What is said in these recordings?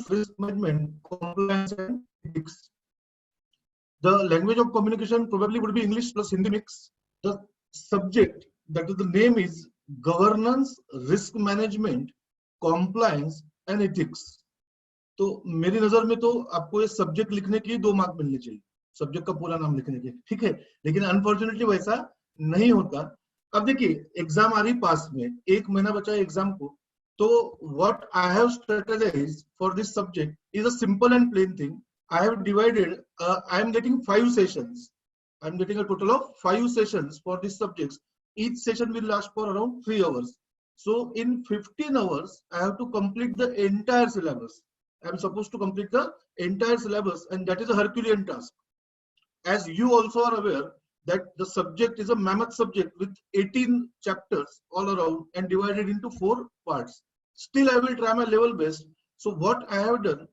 governance, risk management, compliance, and ethics. The language of communication probably would be English plus Hindi mix. The subject, that is the name, is governance, risk management, compliance and ethics. तो मेरी नजर में तो आपको ये subject लिखने की 2 mark मिलने चाहिए, सब्जेक्ट का पूरा नाम लिखने के, ठीक है। लेकिन अनफॉर्चुनेटली वैसा नहीं होता। अब देखिए एग्जाम आ रही पास में, 1 महीना बचा है एग्जाम को, तो what I have strategised for this subject is a simple and plain thing. I have divided, I am getting 5 sessions. I am getting a total of 5 sessions for these subjects. Each session will last for around 3 hours. So in 15 hours, I have to complete the entire syllabus. I am supposed to complete the entire syllabus, and that is a Herculean task. As you also are aware that the subject is a mammoth subject with 18 chapters all around and divided into 4 parts. Still, I will try my level best. So what I have done,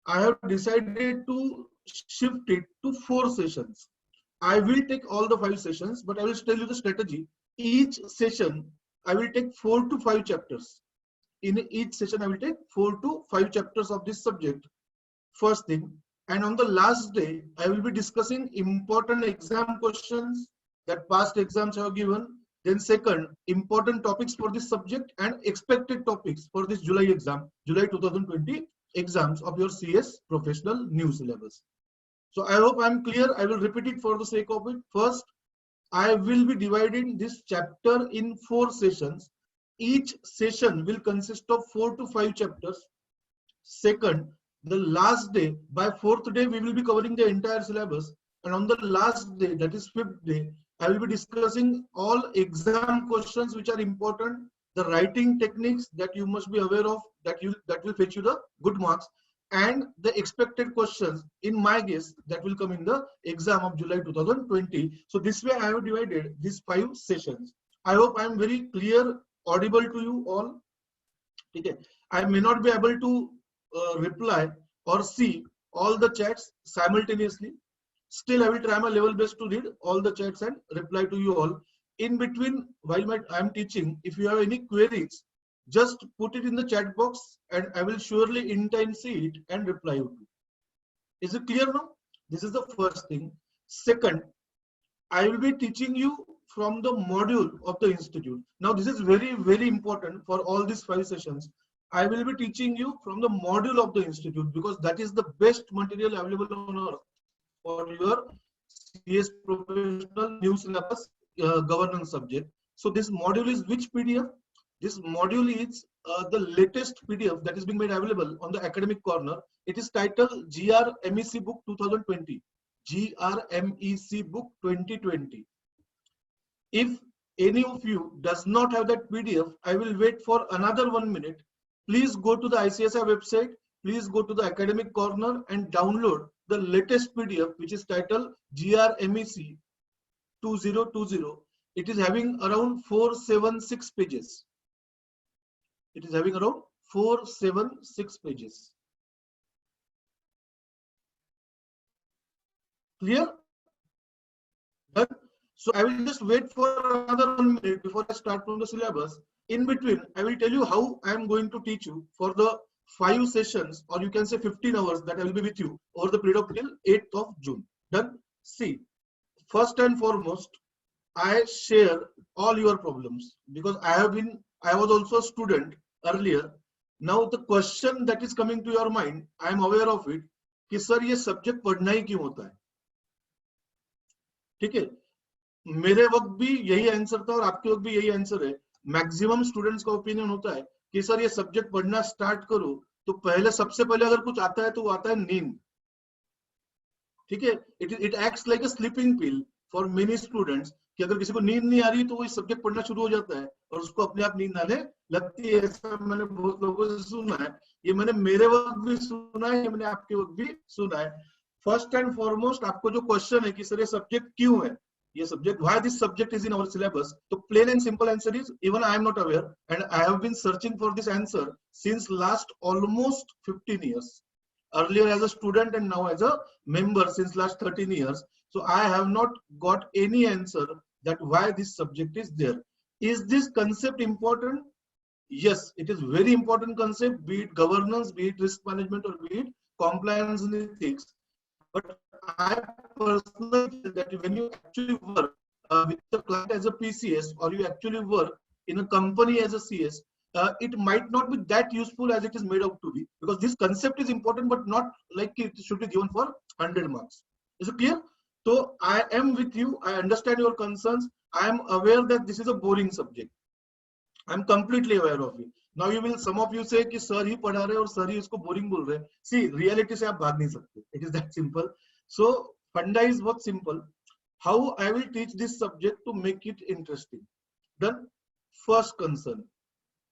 I have decided to shift it to 4 sessions. I will take all the 5 sessions, but I will tell you the strategy. Each session, I will take 4 to 5 chapters. In each session, I will take 4 to 5 chapters of this subject. First thing, and on the last day, I will be discussing important exam questions that past exams have given. Then second, important topics for this subject and expected topics for this July exam, July 2020. Exams of your CS professional new syllabus. So I hope I'm clear. I will repeat it for the sake of it. First, I will be dividing this chapter in 4 sessions. Each session will consist of 4 to 5 chapters. Second, the last day, by 4th day, we will be covering the entire syllabus. And on the last day, that is 5th day, I will be discussing all exam questions which are important, the writing techniques that you must be aware of, that will fetch you the good marks, and the expected questions, in my guess, that will come in the exam of July 2020. So this way I have divided these 5 sessions. I hope I am very clear, audible to you all. Okay. I may not be able to reply or see all the chats simultaneously. Still, I will try my level best to read all the chats and reply to you all. In between, while I am teaching, if you have any queries, just put it in the chat box and I will surely in time see it and reply you. Is it clear now? This is the first thing. Second, I will be teaching you from the module of the institute. Now this is very, very important for all these 5 sessions. I will be teaching you from the module of the institute because that is the best material available on earth for your CS professional new syllabus governance subject. So this module is which PDF? This module is the latest PDF that is being made available on the academic corner. It is titled GRMEC book 2020. GRMEC book 2020. If any of you does not have that PDF, I will wait for another 1 minute. Please go to the ICSI website. Please go to the academic corner and download the latest PDF, which is titled GRMEC 2020. It is having around 476 pages. It is having around 476 pages. Clear? Done? So I will just wait for another 1 minute before I start from the syllabus. In between, I will tell you how I am going to teach you for the 5 sessions, or you can say 15 hours that I will be with you over the period of till 8th of June. Done? See, first and foremost, I share all your problems because I was also a student earlier. Now the question that is coming to your mind, I am aware of it, कि sir ये subject पढ़ना ही क्यों होता है? ठीक है, मेरे वक्त भी यही आंसर था और आपके वक्त भी यही आंसर है. मैक्सिमम स्टूडेंट्स का ओपिनियन होता है कि सर ये सब्जेक्ट पढ़ना स्टार्ट करो तो पहले सबसे पहले अगर कुछ आता है तो वो आता है नींद. ठीक है, it acts like a sleeping pill for many students, कि अगर किसी को नींद नहीं आ रही तो वो इस सब्जेक्ट पढ़ना शुरू हो जाता है और उसको अपने आप नींद आने लगती है. ऐसा मैंने बहुत लोगों से सुना है. ये मैंने मेरे वक्त भी सुना है, ये मैंने आपके वक्त भी सुना है. फर्स्ट एंड फॉरमोस्ट आपको जो क्वेश्चन है कि सर ये सब्जेक्ट क्यों है, ये subject, why this subject is in our syllabus, तो plain and simple answer is even I am not aware, and I have been searching for this answer since last almost 15 years. Earlier as a student and now as a member since last 13 years. So I have not got any answer that why this subject is there. Is this concept important? Yes, it is very important concept, be it governance, be it risk management, or be it compliance and ethics. But I personally feel that when you actually work with the client as a PCS, or you actually work in a company as a CS, it might not be that useful as it is made out to be, because this concept is important, but not like it should be given for 100 marks. Is it clear? So I am with you. I understand your concerns. I am aware that this is a boring subject. I'm completely aware of it. Now you will, some of you say कि sir ही पढ़ा रहे और sir ही इसको boring बोल रहे. See, reality से आप भाग नहीं सकते. It is that simple. So funda is what simple. How I will teach this subject to make it interesting. Then first concern.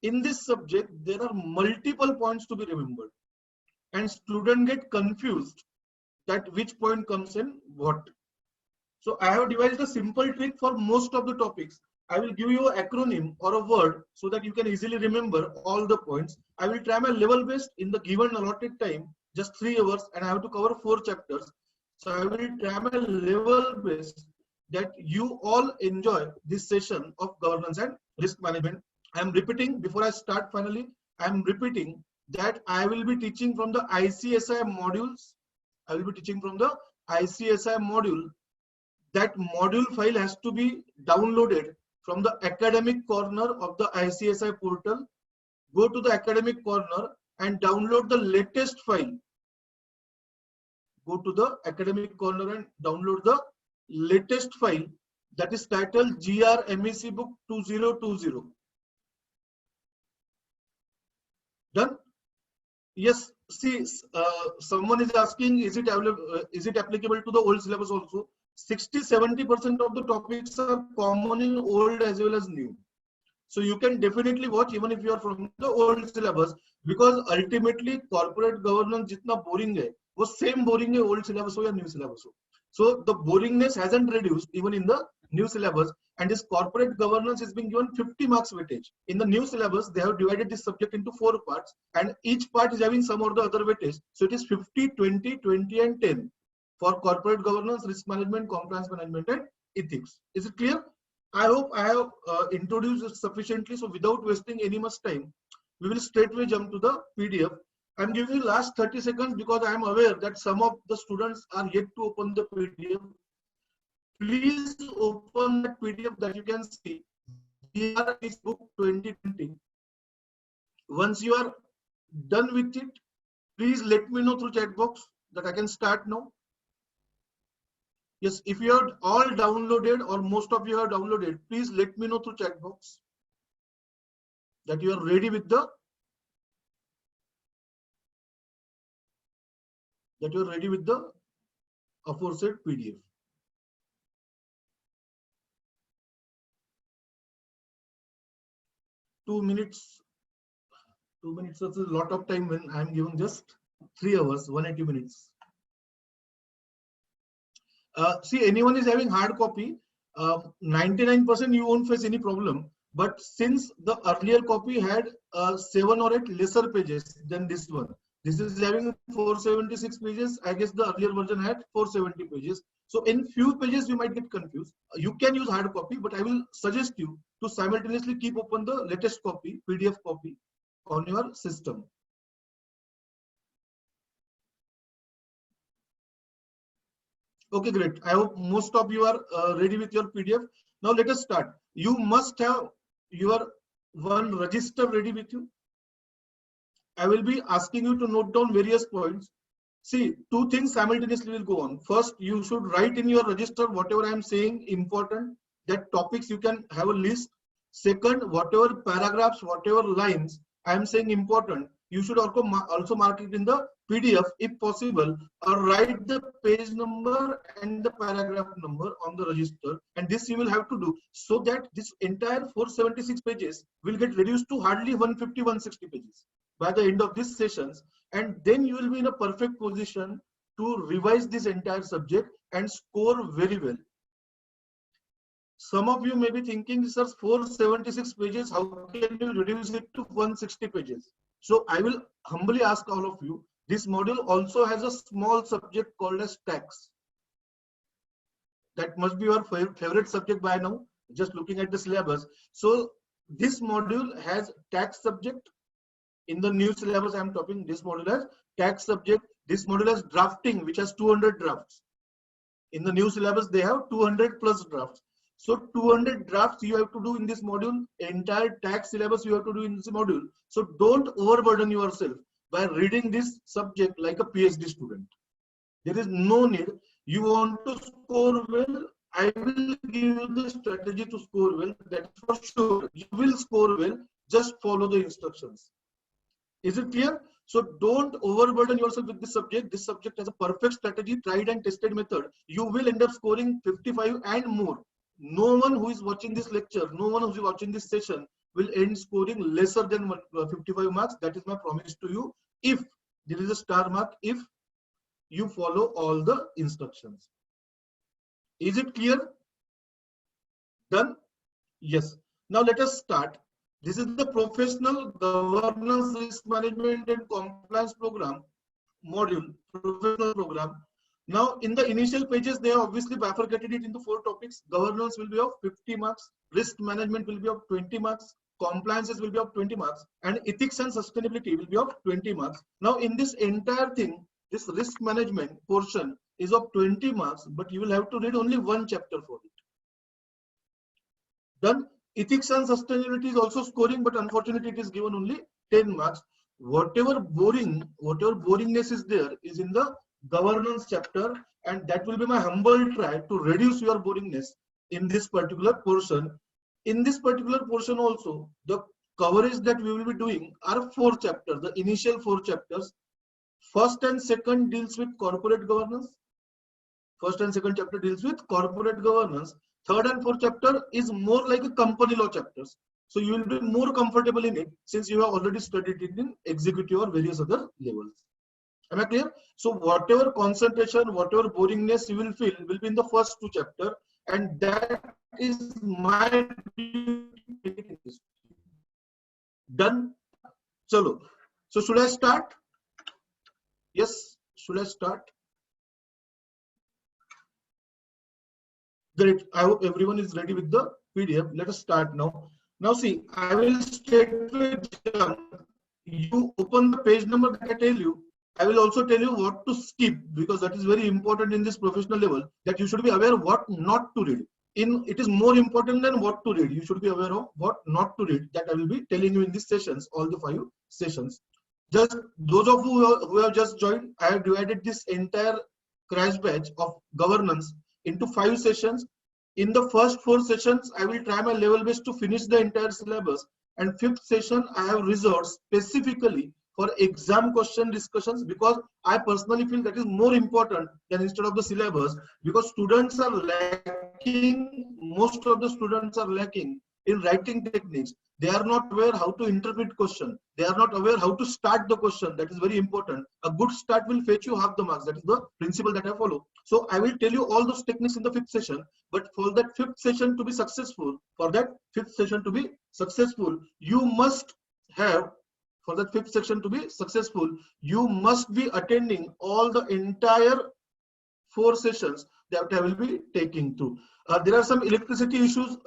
In this subject, there are multiple points to be remembered, and student get confused that which point comes in what. So I have devised a simple trick for most of the topics. I will give you an acronym or a word so that you can easily remember all the points. I will try my level best in the given allotted time, just 3 hours, and I have to cover 4 chapters. So I will try my level best that you all enjoy this session of governance and risk management. I am repeating before I start finally, I am repeating that I will be teaching from the ICSI modules. I will be teaching from the ICSI module. That module file has to be downloaded from the academic corner of the ICSI portal. Go to the academic corner and download the latest file. Go to the academic corner and download the latest file that is titled GR-MEC book 2020. Done? Yes. See, someone is asking, is it applicable to the old syllabus also? 60-70% of the topics are common in old as well as new. So you can definitely watch even if you are from the old syllabus, because ultimately corporate governance jitna boring hai, wo same boring hai old syllabus ho ya new syllabus ho. So the boringness hasn't reduced even in the new syllabus, and this corporate governance is being given 50 marks weightage. In the new syllabus, they have divided this subject into 4 parts, and each part is having some or the other weightage. So it is 50, 20, 20 and 10 for corporate governance, risk management, compliance management and ethics. Is it clear? I hope I have introduced it sufficiently. So without wasting any much time, we will straightway jump to the PDF. I'm giving you last 30 seconds because I am aware that some of the students are yet to open the PDF. Please open that PDF that you can see. Here is book 2020. Once you are done with it, please let me know through chat box that I can start now. Yes, if you have all downloaded or most of you have downloaded, please let me know through chat box that you are ready with the aforesaid PDF. Two minutes is a lot of time when I am given just 3 hours, 180 minutes. See, anyone is having hard copy, 99% you won't face any problem. But since the earlier copy had 7 or 8 lesser pages than this one, this is having 476 pages. I guess the earlier version had 470 pages. So in few pages you might get confused. You can use hard copy, but I will suggest you to simultaneously keep open the latest copy, PDF copy on your system. Okay, great. I hope most of you are ready with your PDF. Now let us start. You must have your one register ready with you. I will be asking you to note down various points. See, 2 things simultaneously will go on. First, you should write in your register whatever I am saying important, that topics you can have a list. Second, whatever paragraphs, whatever lines I am saying important, you should also mark it in the PDF if possible, or write the page number and the paragraph number on the register. And this you will have to do so that this entire 476 pages will get reduced to hardly 150-160 pages by the end of these sessions. And then you will be in a perfect position to revise this entire subject and score very well. Some of you may be thinking, sir, 476 pages, how can you reduce it to 160 pages? So I will humbly ask all of you, this module also has a small subject called as tax. That must be your favorite subject by now, just looking at the syllabus. So this module has tax subject. In the new syllabus I am talking, this module has tax subject. This module has drafting, which has 200 drafts. In the new syllabus, they have 200 plus drafts. So 200 drafts you have to do in this module. Entire tax syllabus you have to do in this module. So don't overburden yourself by reading this subject like a PhD student. There is no need. You want to score well, I will give you the strategy to score well. That is for sure. You will score well. Just follow the instructions. Is it clear? So don't overburden yourself with this subject. This subject has a perfect strategy, tried and tested method. You will end up scoring 55 and more. No one who is watching this lecture, no one who is watching this session will end scoring lesser than 55 marks. That is my promise to you. If there is a star mark, if you follow all the instructions. Is it clear? Done? Yes. Now let us start. This is the Professional Governance, Risk Management and Compliance Program module, professional program. Now, in the initial pages, they have obviously bifurcated it into 4 topics. Governance will be of 50 marks, risk management will be of 20 marks, compliances will be of 20 marks, and ethics and sustainability will be of 20 marks. Now, in this entire thing, this risk management portion is of 20 marks, but you will have to read only 1 chapter for it. Done. Ethics and sustainability is also scoring, but unfortunately it is given only 10 marks. Whatever boringness is there is in the governance chapter, and that will be my humble try to reduce your boringness in this particular portion. In this particular portion also, the coverage that we will be doing are 4 chapters, the initial 4 chapters. First and second deals with corporate governance. First and second chapter deals with corporate governance. Third and fourth chapter is more like a company law chapters. So you will be more comfortable in it since you have already studied it in executive or various other levels. Am I clear? So whatever concentration, whatever boringness you will feel will be in the first 2 chapters, and that is my done. Chalo. So should I start? Yes, should I start? Great. I hope everyone is ready with the PDF. Let us start now. Now see, I will straightway jump. You open the page number that I tell you. I will also tell you what to skip, because that is very important in this professional level, that you should be aware what not to read. It is more important than what to read. You should be aware of what not to read. That I will be telling you in these sessions, all the 5 sessions. Just those of you who have just joined, I have divided this entire crash batch of governance into 5 sessions. In the first 4 sessions, I will try my level best to finish the entire syllabus. And 5th session, I have reserved specifically for exam question discussions, because I personally feel that is more important than instead of the syllabus, because students are lacking, most of the students are lacking in writing techniques. They are not aware how to interpret question. They are not aware how to start the question. That is very important. A good start will fetch you half the marks. That is the principle that I follow. So I will tell you all those techniques in the 5th session. But for that 5th session to be successful, you must have, for that 5th section to be successful, you must be attending all the entire 4 sessions that I will be taking through. There are some electricity issues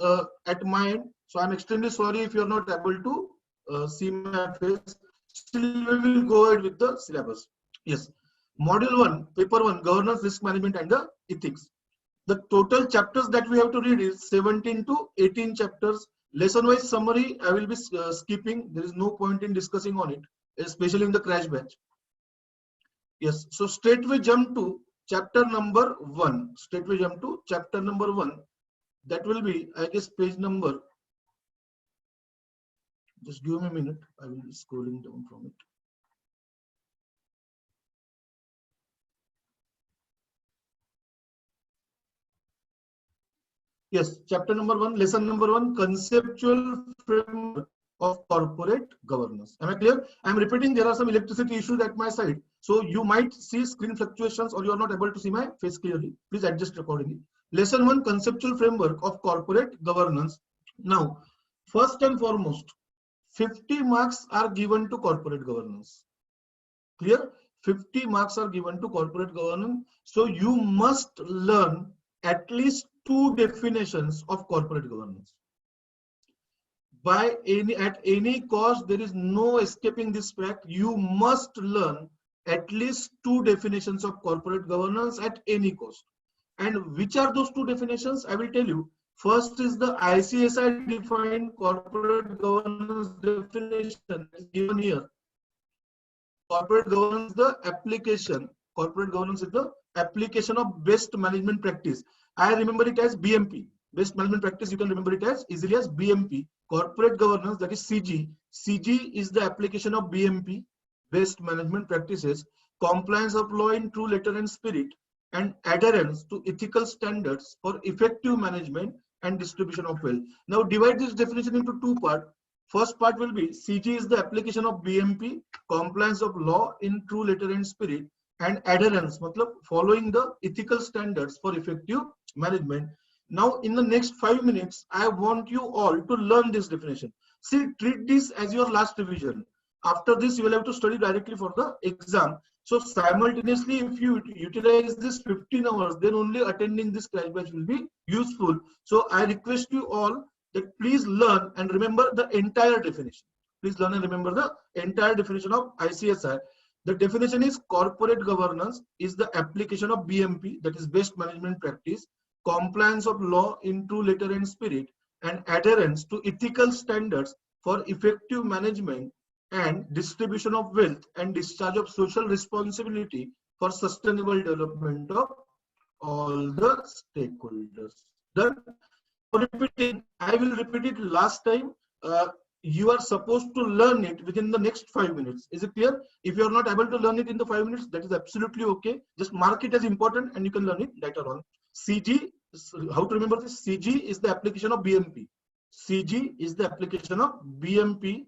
at my end, so I'm extremely sorry if you're not able to see my face. Still, we will go ahead with the syllabus. Yes. Module 1, paper 1, governance, risk management and the ethics. The total chapters that we have to read is 17 to 18 chapters. Lesson wise summary I will be skipping. There is no point in discussing on it, especially in the crash batch. Yes, so straightway jump to chapter number 1. Straightway jump to chapter number 1. That will be, I guess, page number. Just give me a minute. I will be scrolling down from it. Yes, chapter number 1, lesson number 1, conceptual framework of corporate governance. Am I clear? I am repeating, there are some electricity issues at my side. So you might see screen fluctuations or you are not able to see my face clearly. Please adjust accordingly. Lesson 1, conceptual framework of corporate governance. Now, first and foremost, 50 marks are given to corporate governance. Clear? 50 marks are given to corporate governance. So you must learn at least 2 definitions of corporate governance. at any cost, there is no escaping this fact. You must learn at least two definitions of corporate governance at any cost. And which are those two definitions? I will tell you. First is the ICSI defined corporate governance definition given here. Corporate governance, the application. Corporate governance is the application of best management practice. I remember it as BMP. Best management practice, you can remember it as easily as BMP. Corporate governance, that is CG. CG is the application of BMP, best management practices, compliance of law in true letter and spirit, and adherence to ethical standards for effective management and distribution of wealth. Now divide this definition into two parts. First part will be CG is the application of BMP, compliance of law in true letter and spirit, and adherence, matlab following the ethical standards for effective management. Now in the next 5 minutes, I want you all to learn this definition. See, treat this as your last revision. After this, you will have to study directly for the exam. So simultaneously, if you utilize this 15 hours, then only attending this crash batch will be useful. So I request you all that please learn and remember the entire definition. Please learn and remember the entire definition of ICSI. The definition is corporate governance is the application of BMP, that is best management practice, compliance of law in true letter and spirit, and adherence to ethical standards for effective management and distribution of wealth and discharge of social responsibility for sustainable development of all the stakeholders. Done? Repeating, I will repeat it last time. You are supposed to learn it within the next 5 minutes. Is it clear? If you are not able to learn it in the 5 minutes, that is absolutely okay. Just mark it as important and you can learn it later on. CG, how to remember this? CG is the application of BMP. CG is the application of BMP,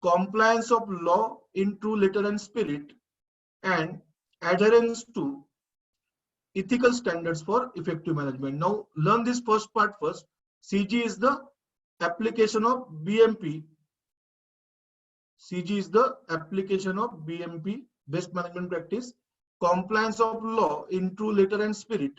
compliance of law in true letter and spirit, and adherence to ethical standards for effective management. Now learn this first part first. CG is the application of BMP. CG is the application of BMP, best management practice, compliance of law in true letter and spirit,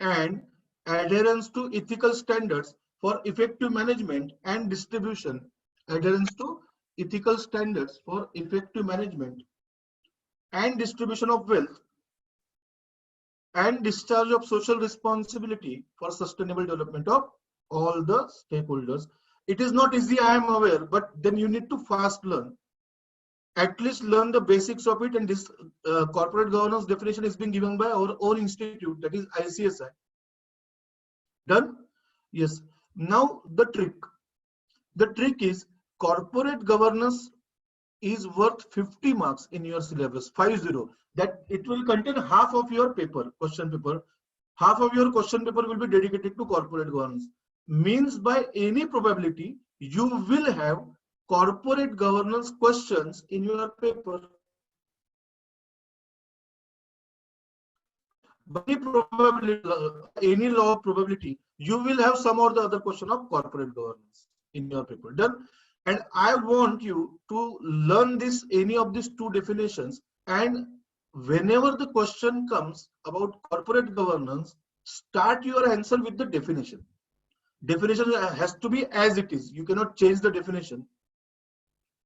and adherence to ethical standards for effective management and distribution. Adherence to ethical standards for effective management and distribution of wealth and discharge of social responsibility for sustainable development of all the stakeholders. It is not easy, I am aware, but then you need to fast learn. At least learn the basics of it, and this corporate governance definition is being given by our own institute, that is ICSI. Done? Yes. Now the trick. The trick is corporate governance is worth 50 marks in your syllabus, 50. That it will contain half of your paper, question paper. Half of your question paper will be dedicated to corporate governance. Means by any probability, you will have corporate governance questions in your paper. By any law of probability, you will have some or the other question of corporate governance in your paper. Done? And I want you to learn this, any of these two definitions, and whenever the question comes about corporate governance, start your answer with the definition. Definition has to be as it is. You cannot change the definition.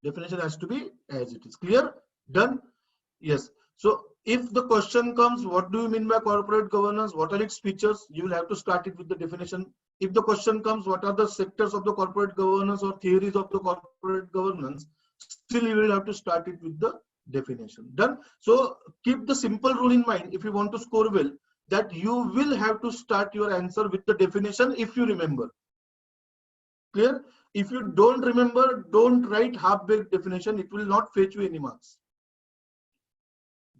Definition has to be as it is. Clear? Done? Yes. So if the question comes, what do you mean by corporate governance? What are its features? You will have to start it with the definition. If the question comes, what are the sectors of the corporate governance or theories of the corporate governance? Still, you will have to start it with the definition. Done? So keep the simple rule in mind if you want to score well, that you will have to start your answer with the definition if you remember. Clear? If you don't remember, don't write half-baked definition. It will not fetch you any marks.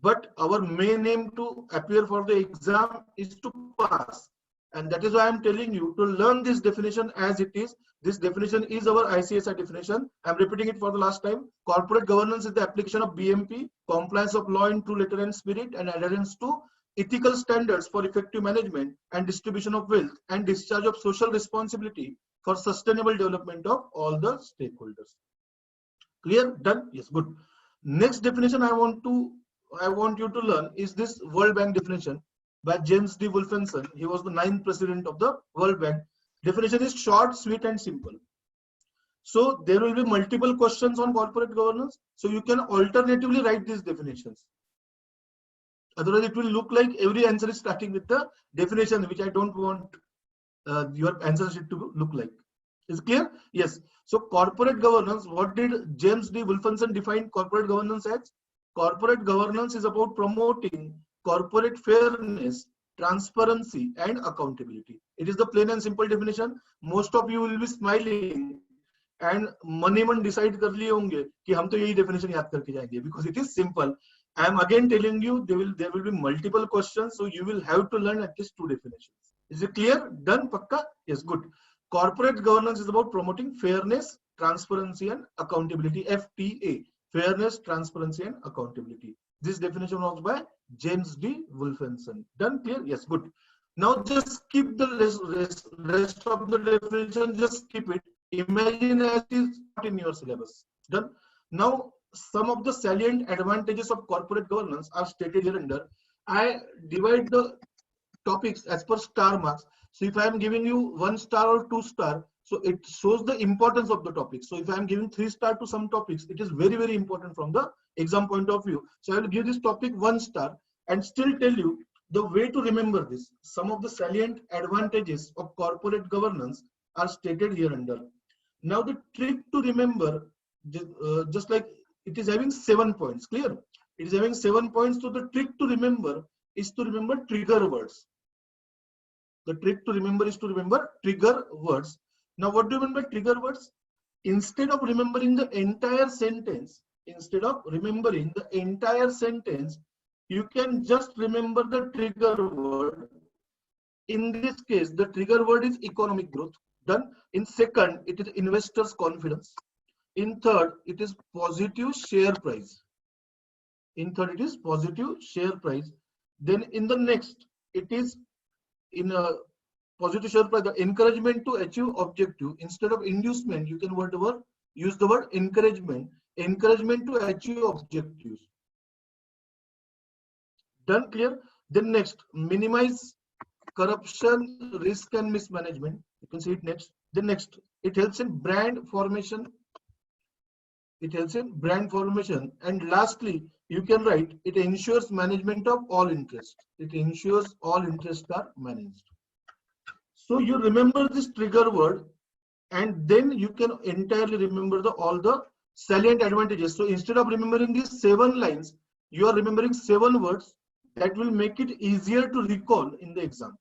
But our main aim to appear for the exam is to pass. And that is why I am telling you to learn this definition as it is. This definition is our ICSI definition. I am repeating it for the last time. Corporate governance is the application of BMP, compliance of law in true letter and spirit, and adherence to ethical standards for effective management and distribution of wealth and discharge of social responsibility for sustainable development of all the stakeholders. Clear? Done? Yes, good. Next definition I want you to learn is this World Bank definition by James D. Wolfenson. He was the 9th president of the World Bank. Definition is short, sweet, and simple. So there will be multiple questions on corporate governance. So you can alternatively write these definitions. Otherwise, it will look like every answer is starting with the definition, which I don't want your answer sheet to look like. Is it clear? Yes. So corporate governance, what did James D. Wolfenson define corporate governance as? Corporate governance is about promoting corporate fairness, transparency, and accountability. It is the plain and simple definition. Most of you will be smiling and मन ही मन decide कर लिए होंगे कि हम तो यही definition याद करके जाएंगे, because it is simple. I am again telling you there will be multiple questions, so you will have to learn at least 2 definitions. Is it clear? Done? Pakka? Yes, good. Corporate governance is about promoting fairness, transparency, and accountability. FTA. Fairness, transparency, and accountability. This definition was by James D. Wolfenson. Done? Clear? Yes, good. Now just keep the rest of the definition. Just keep it. Imagine as it is not in your syllabus. Done? Now some of the salient advantages of corporate governance are stated here under. I divide the topics as per star marks. So if I am giving you 1 star or 2 star, so it shows the importance of the topic. So if I am giving 3 star to some topics, it is very, very important from the exam point of view. So I will give this topic 1 star and still tell you the way to remember this. Some of the salient advantages of corporate governance are stated here under. Now the trick to remember, just like it is having 7 points, clear? It is having 7 points. So the trick to remember is to remember trigger words. The trick to remember is to remember trigger words. Now, what do you mean by trigger words? Instead of remembering the entire sentence, you can just remember the trigger word. In this case, the trigger word is economic growth. Done. In second, it is investors' confidence. In third, it is positive share price. Then in the next, it is in a positive share price, the encouragement to achieve objective. Instead of inducement, you can use the word encouragement to achieve objectives. Done? Clear? Then next, minimize corruption, risk, and mismanagement. You can see it next. Then next, it helps in brand formation. And lastly, you can write, it ensures management of all interests. It ensures all interests are managed. So you remember this trigger word, and then you can entirely remember all the salient advantages. So instead of remembering these 7 lines, you are remembering 7 words that will make it easier to recall in the exam.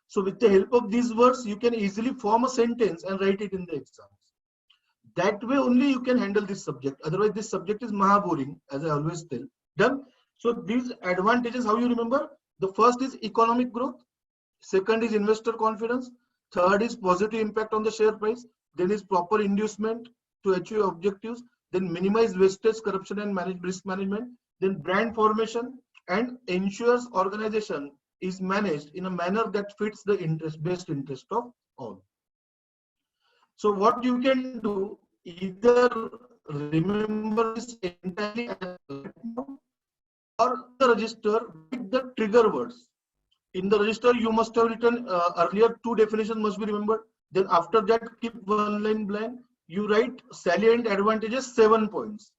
So with the help of these words, you can easily form a sentence and write it in the exams. That way only you can handle this subject. Otherwise, this subject is maha boring, as I always tell. Done? So these advantages, how you remember? The first is economic growth. Second is investor confidence. Third is positive impact on the share price. Then is proper inducement to achieve objectives. Then minimize wastage, corruption, and risk management. Then brand formation, and ensures organization is managed in a manner that fits the best interest of all. So what you can do, either remember this entirely or the register with the trigger words. In the register, you must have written earlier 2 definitions must be remembered. Then after that, keep 1 line blank. You write salient advantages 7 points.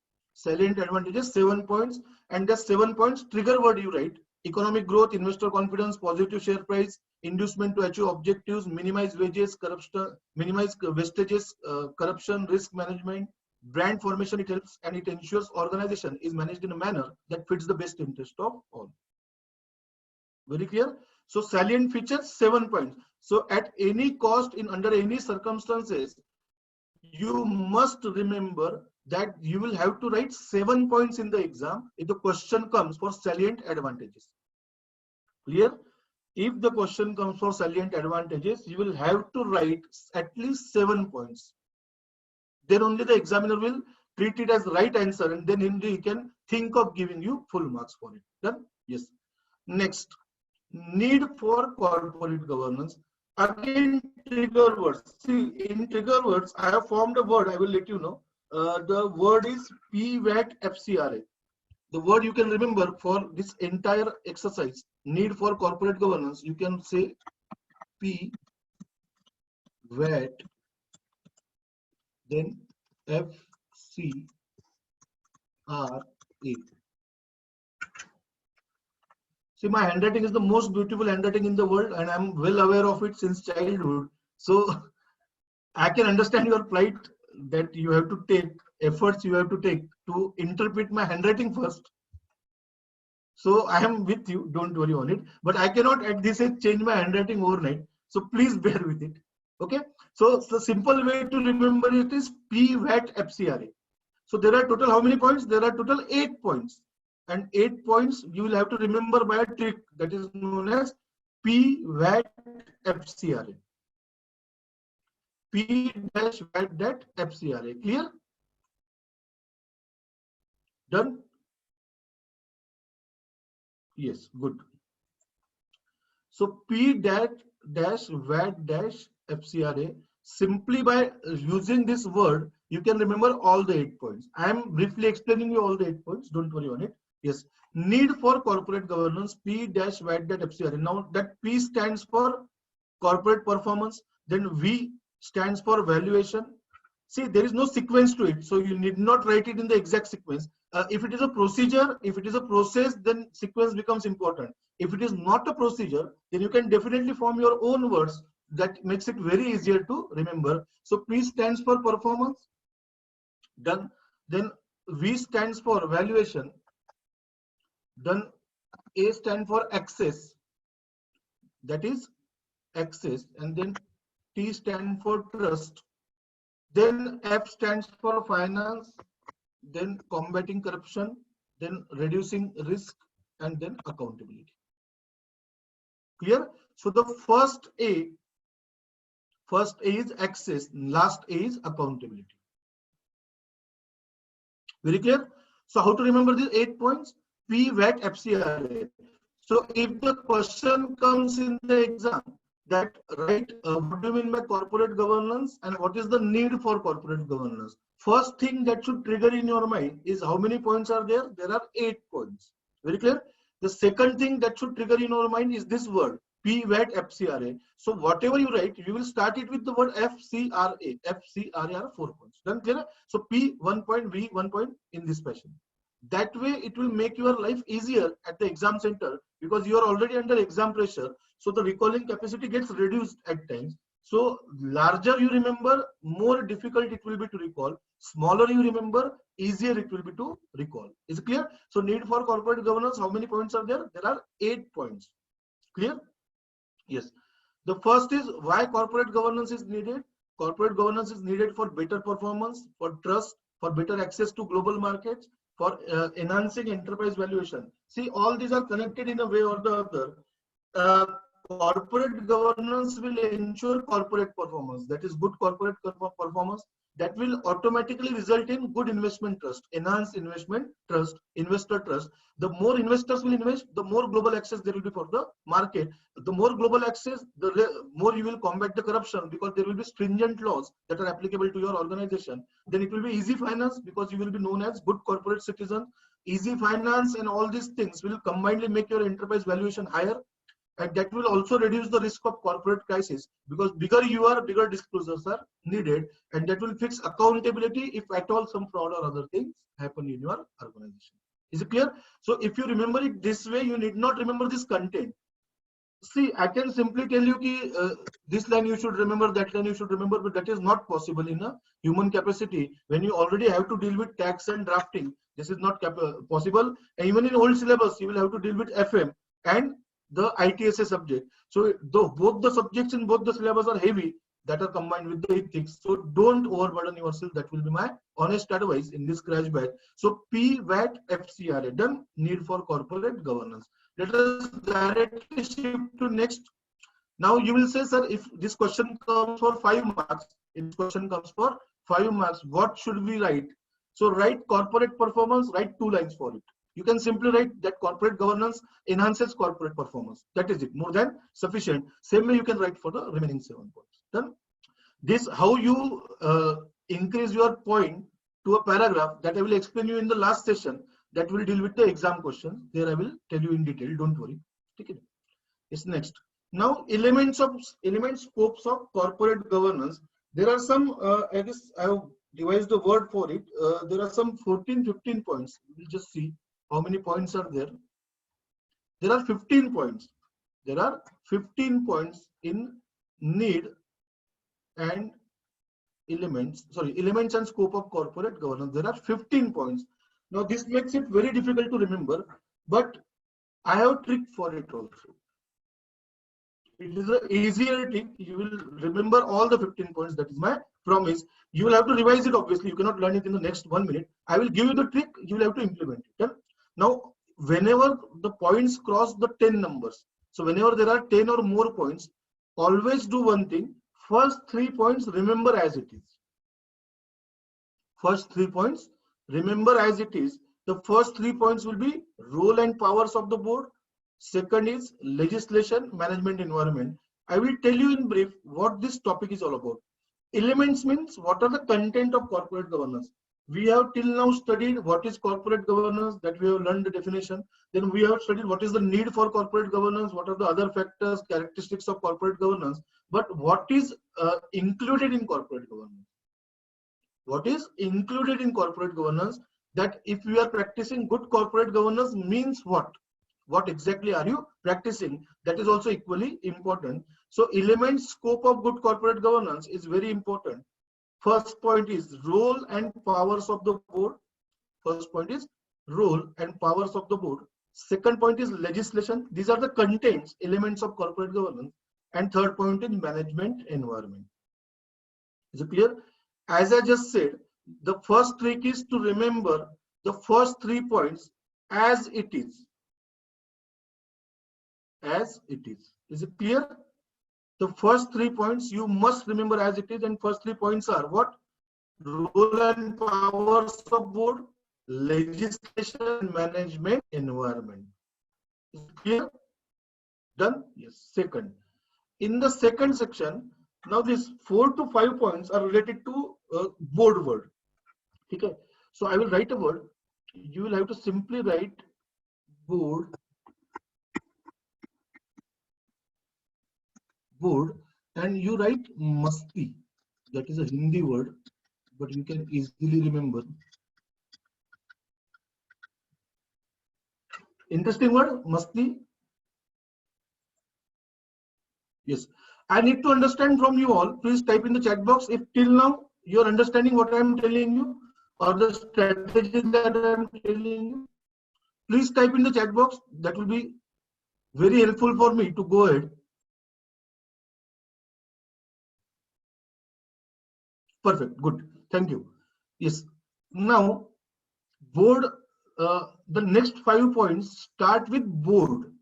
And the 7 points trigger word you write: economic growth, investor confidence, positive share price, inducement to achieve objectives, minimize wages, corruption, minimize wastages, corruption, risk management, brand formation. It helps and it ensures organization is managed in a manner that fits the best interest of all. Very clear? So salient features 7 points. So at any cost, under any circumstances, you must remember that you will have to write 7 points in the exam if the question comes for salient advantages. Clear? If the question comes for salient advantages, you will have to write at least 7 points. Then only the examiner will treat it as the right answer, and then he can think of giving you full marks for it. Done? Yes. Next, need for corporate governance. Again, trigger words. See, in trigger words, I have formed a word. I will let you know. The word is PWAT FCRA. The word you can remember for this entire exercise, need for corporate governance, you can say PWAT VAT, then FCRA. See, my handwriting is the most beautiful handwriting in the world, and I'm well aware of it since childhood. So I can understand your plight, that you have to take efforts, you have to take to interpret my handwriting first. So I am with you, don't worry on it. But I cannot at this age change my handwriting overnight. So please bear with it. Okay. So the simple way to remember it is PVAT FCRA. So there are total how many points? There are total 8 points. And 8 points you will have to remember by a trick that is known as PVAT FCRA. P-VAT FCRA. Clear? Done? Yes, good. So P-VAT FCRA, simply by using this word, you can remember all the 8 points. I am briefly explaining you all the 8 points. Don't worry on it. Yes. Need for corporate governance, P-VAT FCRA. Now that P stands for corporate performance, then V stands for valuation. See, there is no sequence to it, so you need not write it in the exact sequence. If it is a procedure, if it is a process, then sequence becomes important. If it is not a procedure, then you can definitely form your own words. That makes it very easier to remember. So P stands for performance. Done. Then V stands for valuation. Then A stands for access. That is access. And then T stands for trust. Then F stands for finance, then combating corruption, then reducing risk, and then accountability. Clear? So the first A is access, last A is accountability. Very clear? So how to remember these 8 points? PVAT FCRA. So if the question comes in the exam, that right, what do you mean by corporate governance and what is the need for corporate governance? First thing that should trigger in your mind is how many points are there? There are 8 points. Very clear? The second thing that should trigger in your mind is this word, PVAT FCRA. So whatever you write, you will start it with the word FCRA. FCRA are 4 points. Done clear? So P 1 point, V 1 point in this fashion. That way it will make your life easier at the exam center because you are already under exam pressure. So the recalling capacity gets reduced at times. So larger you remember, more difficult it will be to recall. Smaller you remember, easier it will be to recall. Is it clear? So need for corporate governance, how many points are there? There are 8 points. Clear? Yes. The first is why corporate governance is needed. Corporate governance is needed for better performance, for trust, for better access to global markets, for enhancing enterprise valuation. See, all these are connected in a way or the other. Corporate governance will ensure corporate performance, that is good corporate performance, that will automatically result in good investment trust, enhanced investment trust, investor trust. The more investors will invest, the more global access there will be for the market. The more global access, the more you will combat the corruption because there will be stringent laws that are applicable to your organization. Then it will be easy finance because you will be known as good corporate citizen. Easy finance and all these things will combinedly make your enterprise valuation higher. And that will also reduce the risk of corporate crisis because bigger you are, bigger disclosures are needed, and that will fix accountability if at all some fraud or other things happen in your organization. Is it clear? So if you remember it this way, you need not remember this content. See, I can simply tell you this line you should remember, that line you should remember, but that is not possible in a human capacity when you already have to deal with tax and drafting. This is not possible. And even in old syllabus, you will have to deal with FM and the ITSA subject. So both the subjects in both the syllabus are heavy that are combined with the ethics. So don't overburden yourself. That will be my honest advice in this crash batch. So PVAT FCRA done. Need for corporate governance. Let us directly shift to next. Now you will say, sir, if this question comes for 5 marks, if this question comes for 5 marks, what should we write? So write corporate performance, write 2 lines for it. You can simply write that corporate governance enhances corporate performance. That is it, more than sufficient. Same way you can write for the remaining 7 points. Done. This, how you increase your point to a paragraph, that I will explain you in the last session. That will deal with the exam questions. There I will tell you in detail. Don't worry. Take it. It's next. Now, elements, scopes of corporate governance. There are some, I guess I have devised a word for it. There are some 14, 15 points. We'll just see how many points are there. There are 15 points. There are 15 points in need and elements and scope of corporate governance. There are 15 points. Now, this makes it very difficult to remember, but I have a trick for it also. It is an easier trick. You will remember all the 15 points. That is my promise. You will have to revise it, obviously. You cannot learn it in the next 1 minute. I will give you the trick. You will have to implement it. Now, whenever the points cross the 10 numbers, so whenever there are 10 or more points, always do one thing. First 3 points, remember as it is. First 3 points, remember as it is. The first 3 points will be role and powers of the board. Second is legislation, management, environment. I will tell you in brief what this topic is all about. Elements means what are the content of corporate governance. We have till now studied what is corporate governance, that we have learned the definition. Then we have studied what is the need for corporate governance, what are the other factors, characteristics of corporate governance. But what is included in corporate governance? What is included in corporate governance? That if we are practicing good corporate governance means what? What exactly are you practicing? That is also equally important. So elements, scope of good corporate governance is very important. First point is role and powers of the board. First point is role and powers of the board. Second point is legislation. These are the contents, elements of corporate governance. And third point is management environment. Is it clear? As I just said, the first trick is to remember the first 3 points as it is. As it is. Is it clear? The first 3 points you must remember as it is, and first 3 points are what? Role and powers of board, legislation, management, environment. Is it clear? Done? Yes. Second. In the second section, now these 4 to 5 points are related to board word. Okay. So I will write a word. You will have to simply write board, and you write masti. That is a Hindi word, but you can easily remember. Interesting word, masti. Yes. I need to understand from you all. Please type in the chat box if till now you are understanding what I am telling you or the strategy that I am telling you. Please type in the chat box. That will be very helpful for me to go ahead. Perfect. Good. Thank you. Yes. Now, board, the next 5 points start with board.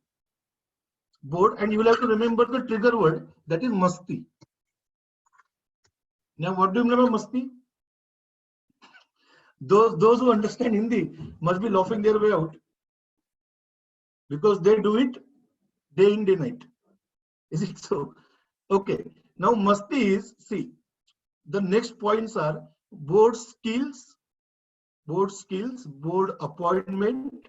Board, and you will have to remember the trigger word, that is masti. Now, what do you remember masti? Those who understand Hindi must be laughing their way out, because they do it day in, day night. Is it so? Okay. Now, masti is, see, the next points are board skills, board appointment,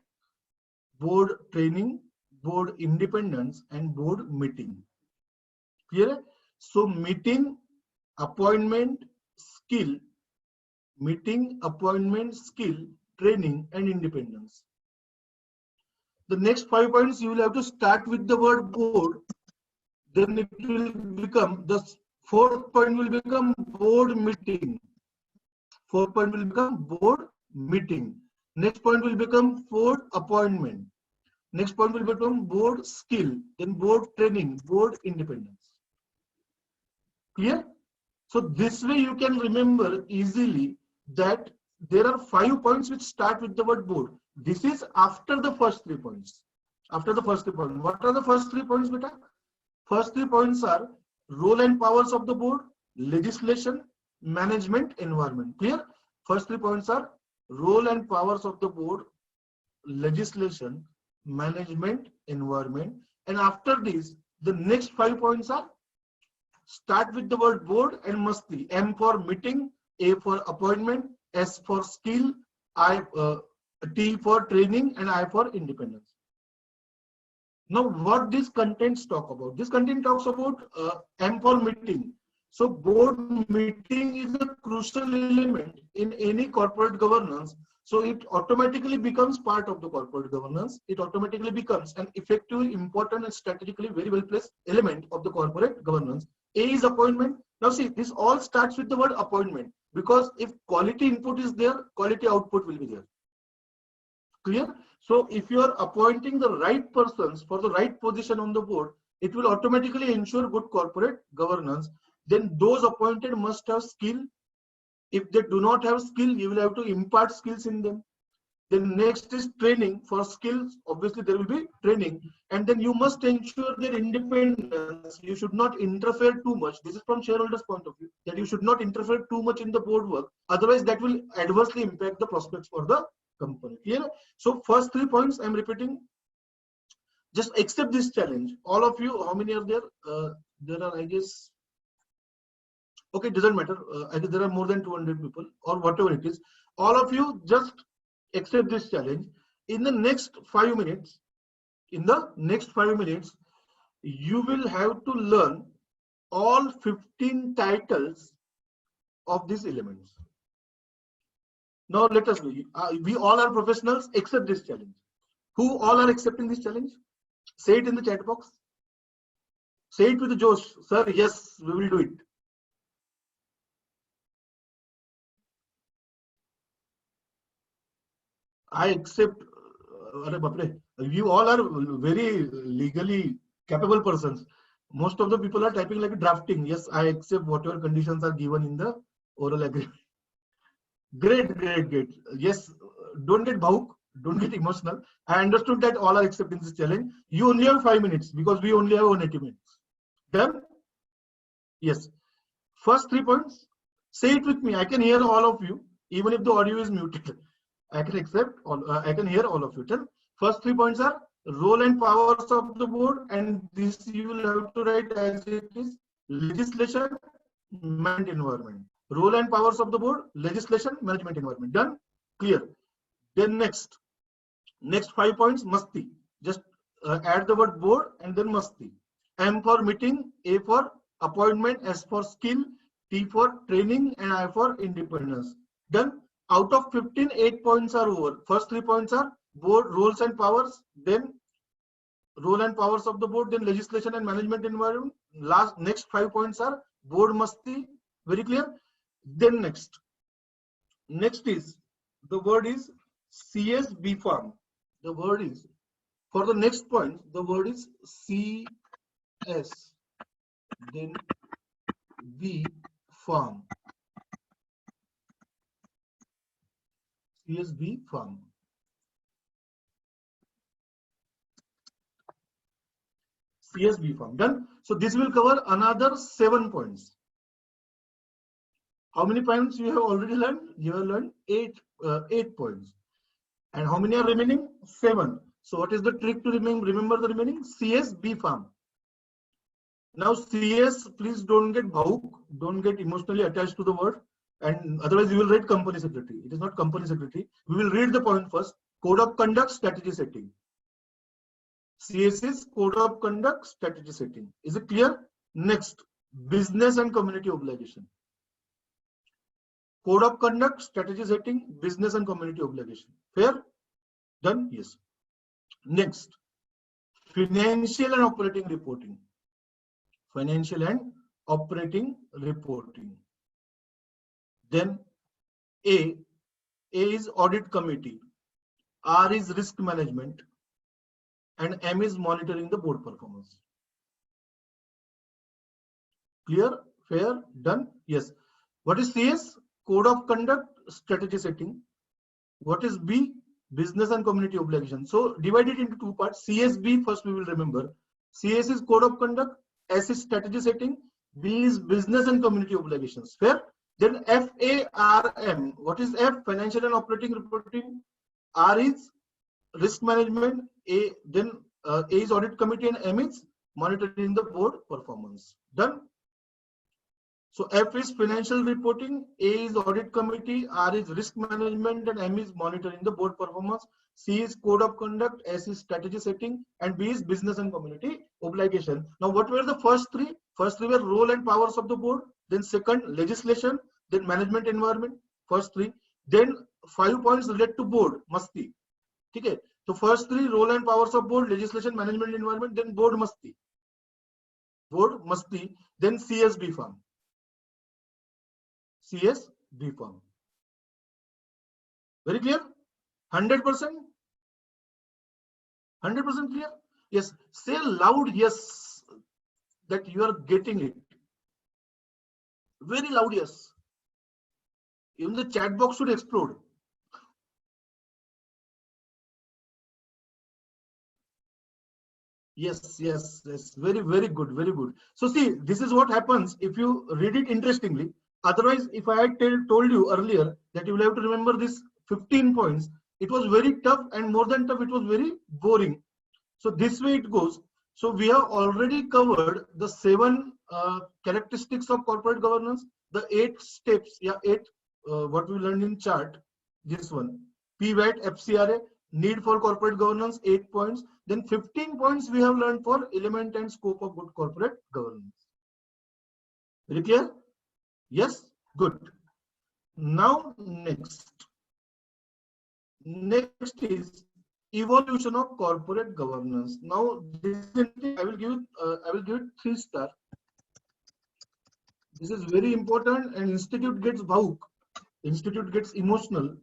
board training, board independence, and board meeting. Clear? So meeting, appointment, skill, training, and independence. The next 5 points you will have to start with the word board. Then it will become, the fourth point will become board meeting. Fourth point will become board meeting. Next point will become board appointment. Next point will become board skill, then board training, board independence. Clear? So this way you can remember easily that there are 5 points which start with the word board. This is after the first 3 points. After the first 3 points. What are the first 3 points, beta? First 3 points are role and powers of the board, legislation, management, environment. Clear? First 3 points are role and powers of the board, legislation, management, environment. And after this, the next 5 points are start with the word board and masti. M for meeting, A for appointment, S for skill, T for training, and I for independence. Now, what these contents talk about? This content talks about M for meeting. So, board meeting is a crucial element in any corporate governance. So, it automatically becomes part of the corporate governance. It automatically becomes an effective, important, and strategically very well placed element of the corporate governance. A is appointment. Now, see, this all starts with the word appointment, because if quality input is there, quality output will be there. Clear? So if you are appointing the right persons for the right position on the board, it will automatically ensure good corporate governance. Then those appointed must have skill. If they do not have skill, you will have to impart skills in them. Then next is training for skills. Obviously, there will be training. And then you must ensure their independence. You should not interfere too much. This is from shareholders' point of view, that you should not interfere too much in the board work. Otherwise, that will adversely impact the prospects for the company. Clear? So first 3 points I'm repeating. Just accept this challenge. All of you, how many are there? There are, I guess, okay, doesn't matter. I guess there are more than 200 people or whatever it is. All of you just accept this challenge. In the next 5 minutes, you will have to learn all 15 titles of these elements. Now let us know. We all are professionals. Accept this challenge. Who all are accepting this challenge? Say it in the chat box. Say it with Josh. Sir, yes, we will do it. I accept. You all are very legally capable persons. Most of the people are typing like drafting. Yes, I accept whatever conditions are given in the oral agreement. Great, great, great. Yes, don't get bhauk, don't get emotional. I understood that all are accepting this challenge. You only have 5 minutes because we only have 180 minutes. Done? Yes. First 3 points. Say it with me. I can hear all of you, even if the audio is muted. I can accept all. I can hear all of you. Then first 3 points are role and powers of the board, and this you will have to write as it is: legislation, management environment. Role and powers of the board, legislation, management environment. Done? Clear. Then next 5 points must be. Just add the word board and then must be. M for meeting, A for appointment, S for skill, T for training, and I for independence. Done? Out of 15, 8 points are over. First 3 points are board roles and powers, then role and powers of the board, then legislation and management environment. Next 5 points are board must be. Very clear? Then next is the word is CSB farm. The word is, for the next point, the word is CS, then B farm. CSB farm. CSB farm. Done. So this will cover another 7 points. How many points you have already learned? You have learned 8 points. And how many are remaining? 7. So what is the trick to remember the remaining? CSB farm. Now CS, please don't get bhauk, don't get emotionally attached to the word, and otherwise you will write company secretary. It is not company secretary. We will read the point first. Code of conduct, strategy setting. CS is code of conduct, strategy setting. Is it clear? Next, business and community obligation. Code of conduct, strategy setting, business and community obligation. Fair? Done? Yes. Next, financial and operating reporting. Financial and operating reporting. Then A is audit committee, R is risk management, and M is monitoring the board performance. Clear? Fair? Done? Yes. What is CS? Code of conduct, strategy setting. What is B? Business and community obligation. So divide it into 2 parts. CSB first we will remember. CS is code of conduct, S is strategy setting, B is business and community obligations. Fair? Then FARM. What is F? Financial and operating reporting. R is risk management. A is audit committee, and M is monitoring the board performance. Done? So F is financial reporting, A is audit committee, R is risk management, and M is monitoring the board performance. C is code of conduct, S is strategy setting, and B is business and community obligation. Now, what were the first three? First three were role and powers of the board. Then second, legislation. Then management environment. First three. Then 5 points related to board. Masti. Okay. So first three, role and powers of board, legislation, management environment. Then board masti. Board masti. Then CSB firm. CSB firm. Very clear? 100%? 100% clear? Yes. Say loud yes that you are getting it. Very loud yes. Even the chat box should explode. Yes, yes, yes. Very, very good, very good. So see, this is what happens if you read it interestingly. Otherwise, if I had told you earlier that you will have to remember this 15 points, it was very tough, and more than tough, it was very boring. So this way it goes. So we have already covered the 7 characteristics of corporate governance, the 8 steps, what we learned in chart, this one, PWAT, FCRA, need for corporate governance, 8 points. Then 15 points we have learned for element and scope of good corporate governance. Very clear? Yes? Good. Now next is evolution of corporate governance. Now this is, I will give it 3 star. This is very important, and institute gets bhauk. Institute gets emotional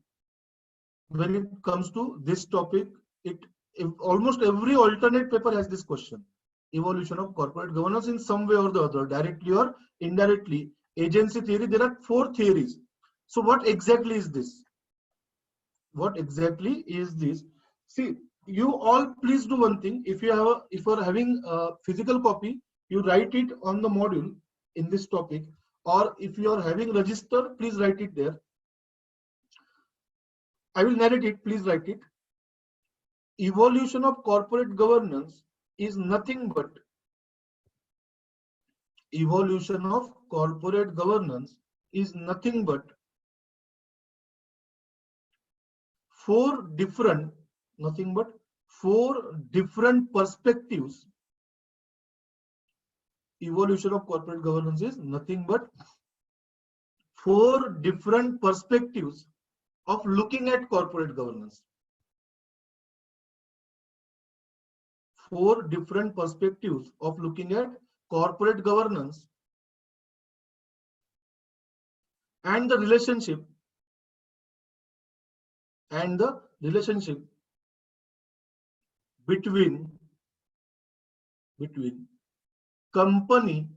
when it comes to this topic. Almost every alternate paper has this question: evolution of corporate governance in some way or the other, directly or indirectly. Agency theory, there are 4 theories. So what exactly is this? What exactly is this? See, you all please do one thing. If you are having a physical copy, you write it on the module in this topic, or if you are having register, please write it there. I will narrate it, please write it. Evolution of corporate governance is nothing but evolution of corporate governance is nothing but 4 different perspectives. Evolution of corporate governance is nothing but 4 different perspectives of looking at corporate governance. 4 different perspectives of looking at corporate governance and the relationship between company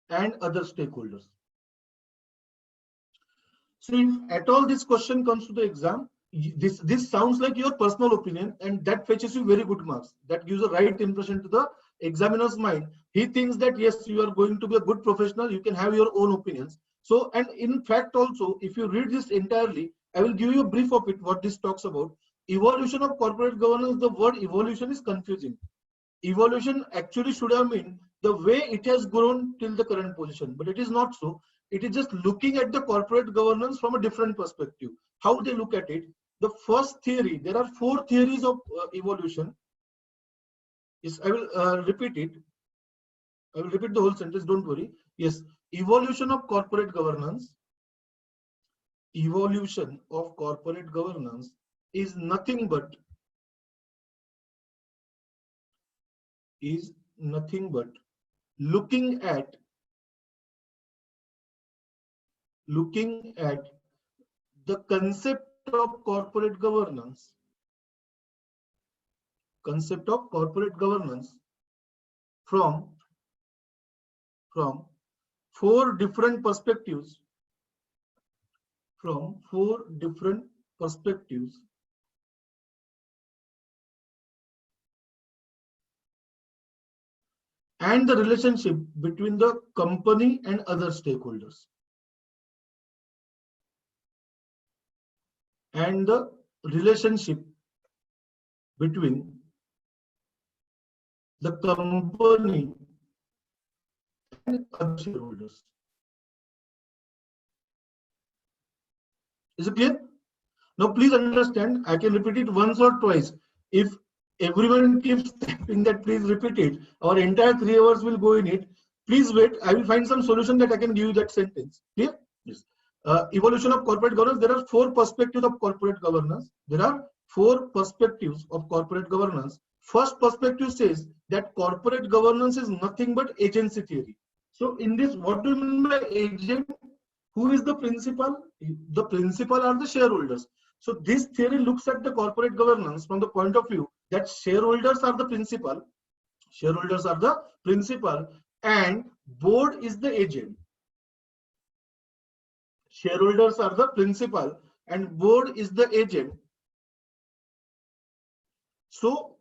and other stakeholders. So if at all this question comes to the exam, this sounds like your personal opinion, and that fetches you very good marks. That gives a right impression to the examiner's mind. He thinks that yes, you are going to be a good professional, you can have your own opinions. So, and in fact also, if you read this entirely, I will give you a brief of it, what this talks about. Evolution of corporate governance, the word evolution is confusing. Evolution actually should have meant the way it has grown till the current position, but it is not so. It is just looking at the corporate governance from a different perspective. How they look at it. The first theory, there are 4 theories of evolution. Yes, I will repeat it. I will repeat the whole sentence, don't worry. Yes, evolution of corporate governance. Evolution of corporate governance is nothing but looking at the concept of corporate governance from 4 different perspectives, and the relationship between the company and other stakeholders. And the relationship between the company and other shareholders. Is it clear? Now please understand, I can repeat it once or twice. If everyone keeps typing that, please repeat it. Our entire 3 hours will go in it. Please wait. I will find some solution that I can give you that sentence. Clear? Yes. Evolution of corporate governance. There are 4 perspectives of corporate governance. There are 4 perspectives of corporate governance. First perspective says that corporate governance is nothing but agency theory. So in this, what do you mean by agent? Who is the principal? The principal are the shareholders. So this theory looks at the corporate governance from the point of view that shareholders are the principal, and board is the agent. Shareholders are the principal and board is the agent. So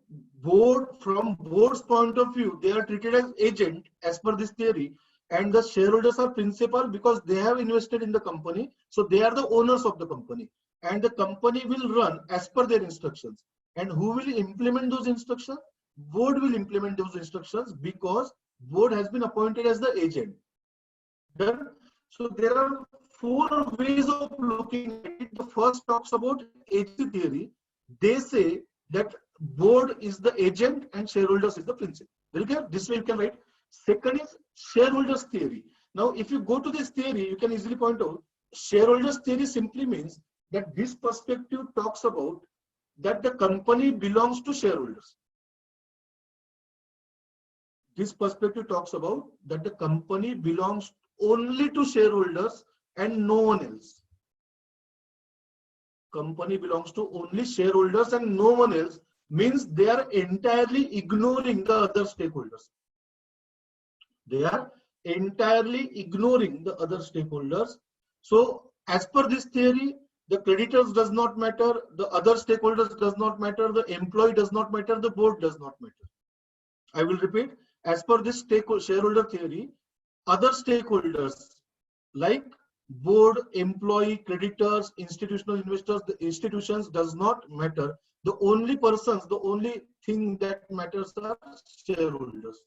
from board's point of view, they are treated as agent as per this theory, and the shareholders are principal because they have invested in the company. So they are the owners of the company, and the company will run as per their instructions. And who will implement those instructions? Board will implement those instructions because board has been appointed as the agent. Done. So there are 4 ways of looking at it. The first talks about agency theory. They say that board is the agent and shareholders is the principal. Very clear? This way you can write. Second is shareholders theory. Now, if you go to this theory, you can easily point out shareholders theory simply means that this perspective talks about that the company belongs to shareholders. This perspective talks about that the company belongs only to shareholders and no one else. Company belongs to only shareholders and no one else means they are entirely ignoring the other stakeholders. They are entirely ignoring the other stakeholders. So as per this theory, the creditors does not matter, the other stakeholders does not matter, the employee does not matter, the board does not matter. I will repeat, as per this shareholder theory, other stakeholders like board, employee, creditors, institutional investors, the institutions does not matter. The only persons, the only thing that matters are shareholders.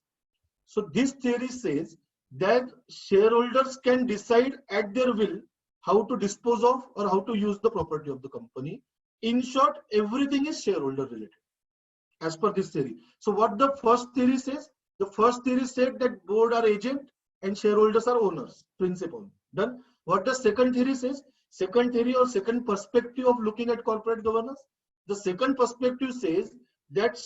So this theory says that shareholders can decide at their will how to dispose of or how to use the property of the company. In short, everything is shareholder related as per this theory. So what the first theory says? The first theory said that board are agent and shareholders are owners, principal. Done. What the second theory says? Second theory or second perspective of looking at corporate governance? The second perspective says that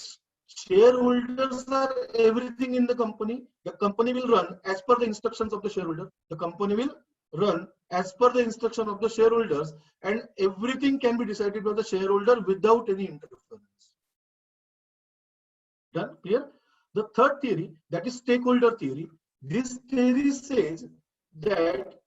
shareholders are everything in the company. The company will run as per the instructions of the shareholder. The company will run as per the instruction of the shareholders, and everything can be decided by the shareholder without any interference. Done? Clear? The third theory, that is stakeholder theory. This theory says that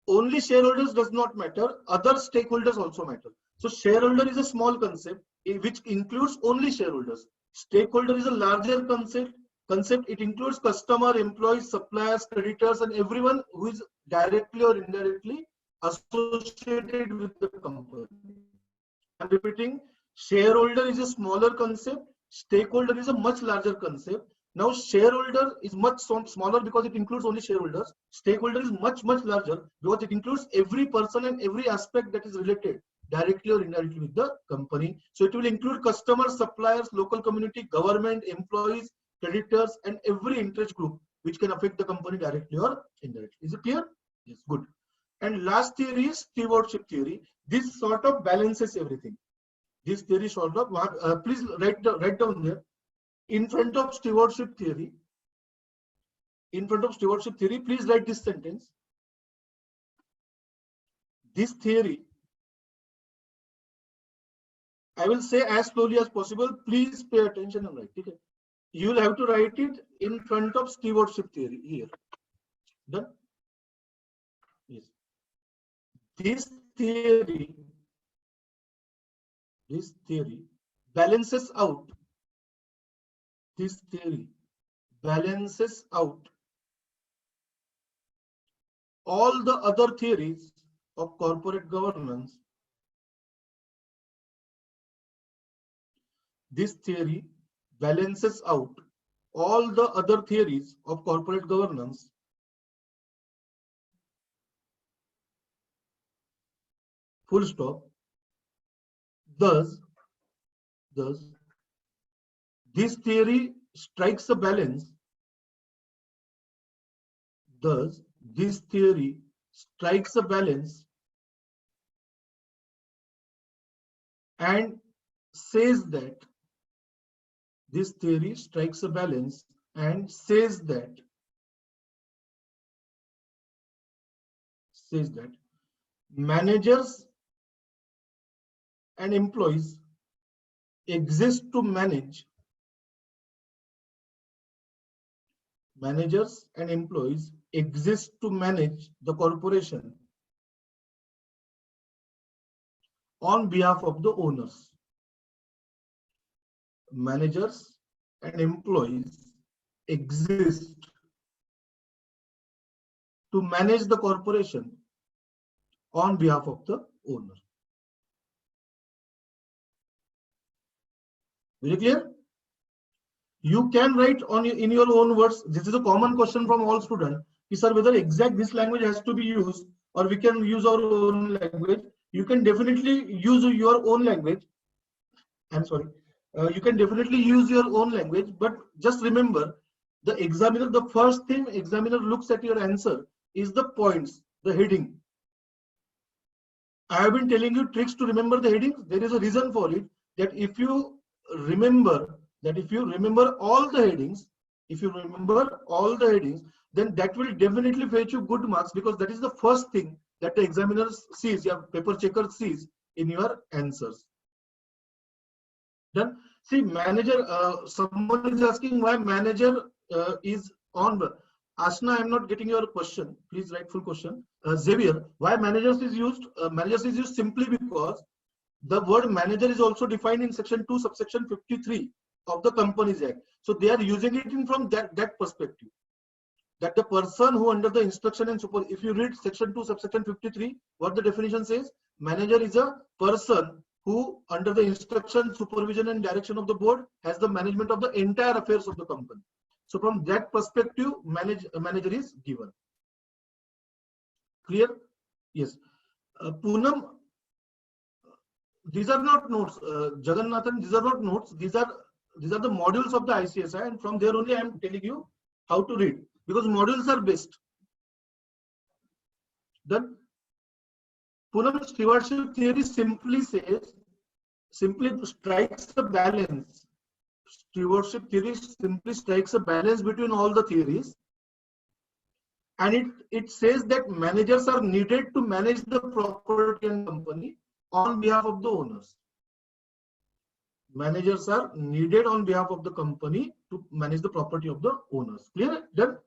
only shareholders does not matter, other stakeholders also matter. So shareholder is a small concept which includes only shareholders. Stakeholder is a larger concept. It includes customer, employees, suppliers, creditors, and everyone who is directly or indirectly associated with the company. I'm repeating, shareholder is a smaller concept. Stakeholder is a much larger concept. Now shareholder is much smaller because it includes only shareholders. Stakeholder is much larger because it includes every person and every aspect that is related directly or indirectly with the company. So it will include customers, suppliers, local community, government, employees, creditors, and every interest group which can affect the company directly or indirectly. Is it clear? Yes, good. And last theory is stewardship theory. This sort of balances everything. This theory sort of, please write down there. In front of stewardship theory, please write this sentence. This theory, I will say as slowly as possible. Please pay attention and write. Okay? You will have to write it in front of stewardship theory here. Done? Yes. This theory balances out. This theory balances out all the other theories of corporate governance. This theory balances out all the other theories of corporate governance, full stop. Thus, this theory strikes a balance. Thus, this theory strikes a balance and says that this theory strikes a balance and says that managers and employees exist to manage the corporation on behalf of the owners. Managers and employees exist to manage the corporation on behalf of the owner. Very clear? You can write in your own words. This is a common question from all students. Sir, whether exact this language has to be used or we can use our own language. You can definitely use your own language. I'm sorry. You can definitely use your own language, but just remember, the examiner, the first thing examiner looks at your answer is the points, the heading. I have been telling you tricks to remember the headings. There is a reason for it, that if you remember all the headings, then that will definitely fetch you good marks, because that is the first thing that the examiner sees, your paper checker sees in your answers. Then see, manager, someone is asking why manager is on. Ashna, I'm not getting your question. Please write full question. Xavier, why managers is used? Managers is used simply because the word manager is also defined in section 2 subsection 53 of the Companies Act. So they are using it in from that perspective, that the person who under the instruction and super, if you read section 2 subsection 53, what the definition says, manager is a person who under the instruction, supervision and direction of the board has the management of the entire affairs of the company. So from that perspective, manager is given. Clear? Yes. Poonam, these are not notes. Jagannathan, these are not notes. These are the modules of the ICSI, and from there only I am telling you how to read, because modules are best. Then Poonam, stewardship theory simply strikes a balance. Stewardship theory simply strikes a balance between all the theories, and it says that managers are needed to manage the property and company on behalf of the owners. Managers are needed on behalf of the company to manage the property of the owners. Clear? Done?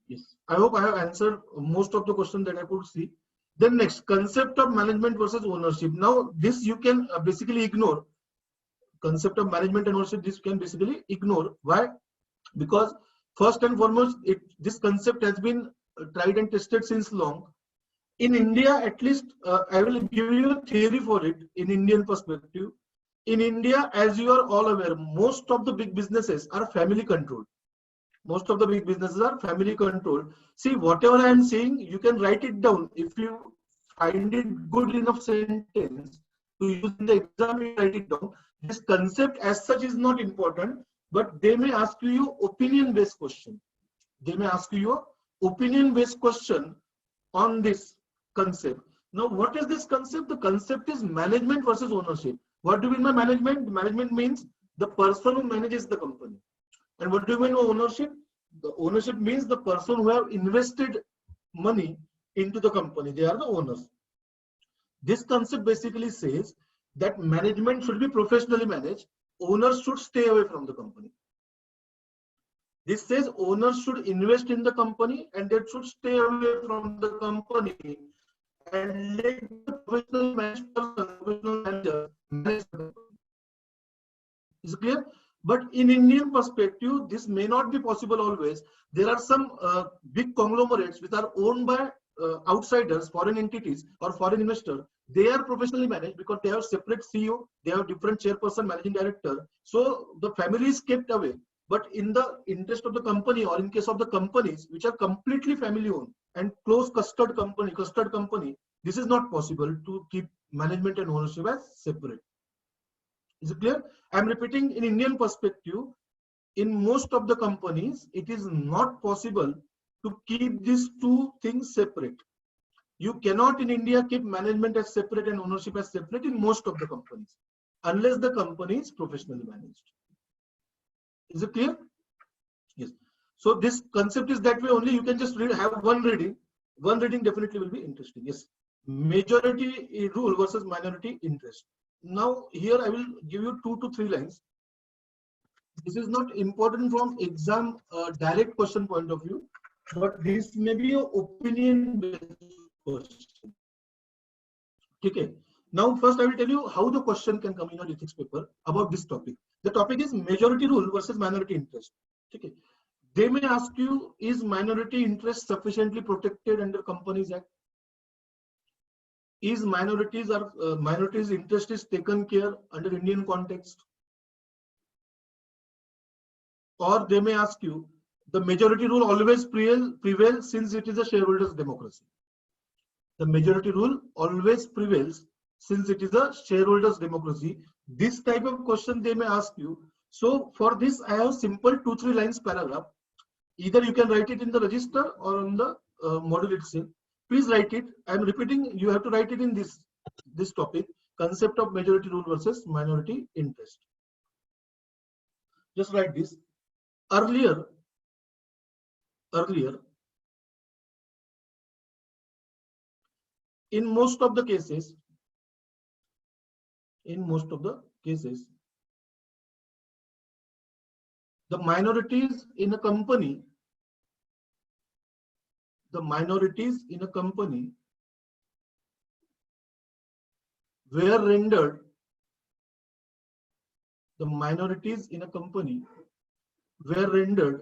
Yes. I hope I have answered most of the questions that I could see. Then next, concept of management versus ownership. Now this you can basically ignore. Concept of management and ownership, this you can basically ignore. Why? Because first and foremost, this concept has been tried and tested since long. In India, at least, I will give you a theory for it in Indian perspective. In India, as you are all aware, most of the big businesses are family controlled. See, whatever I am saying, you can write it down. If you find it good enough sentence to use in the exam, you write it down. This concept as such is not important, but they may ask you opinion-based question. On this concept. Now, what is this concept? The concept is management versus ownership. What do you mean by management? Management means the person who manages the company. And what do you mean by ownership? The ownership means the person who have invested money into the company. They are the owners. This concept basically says that management should be professionally managed. Owners should stay away from the company. This says owners should invest in the company and they should stay away from the company and let the professional manager manage the company. Is it clear? But in Indian perspective, this may not be possible always. There are some big conglomerates which are owned by outsiders, foreign entities or foreign investors. They are professionally managed because they have separate CEO, they have different chairperson, managing director. So the family is kept away. But in the interest of the company, or in case of the companies which are completely family owned and close custard company, this is not possible to keep management and ownership as separate. Is it clear? I am repeating, in Indian perspective, in most of the companies, it is not possible to keep these two things separate. You cannot in India keep management as separate and ownership as separate in most of the companies, unless the company is professionally managed. Is it clear? Yes. So this concept is that way only. You can just have one reading. One reading definitely will be interesting. Yes. Majority rule versus minority interest. Now here I will give you 2 to 3 lines. This is not important from exam direct question point of view, but this may be an opinion based question. Okay. Now first I will tell you how the question can come in an ethics paper about this topic. The topic is majority rule versus minority interest. Okay. They may ask you, is minority interest sufficiently protected under Companies Act? Is minorities interest is taken care under Indian context? Or they may ask you, the majority rule always prevails since it is a shareholders democracy. The majority rule always prevails since it is a shareholders democracy. This type of question they may ask you. So for this, I have simple 2-3 lines paragraph. Either you can write it in the register or on the module itself. Please write it. I am repeating, you have to write it in this topic, concept of majority rule versus minority interest. Just write this. Earlier, in most of the cases, the minorities in a company, were rendered,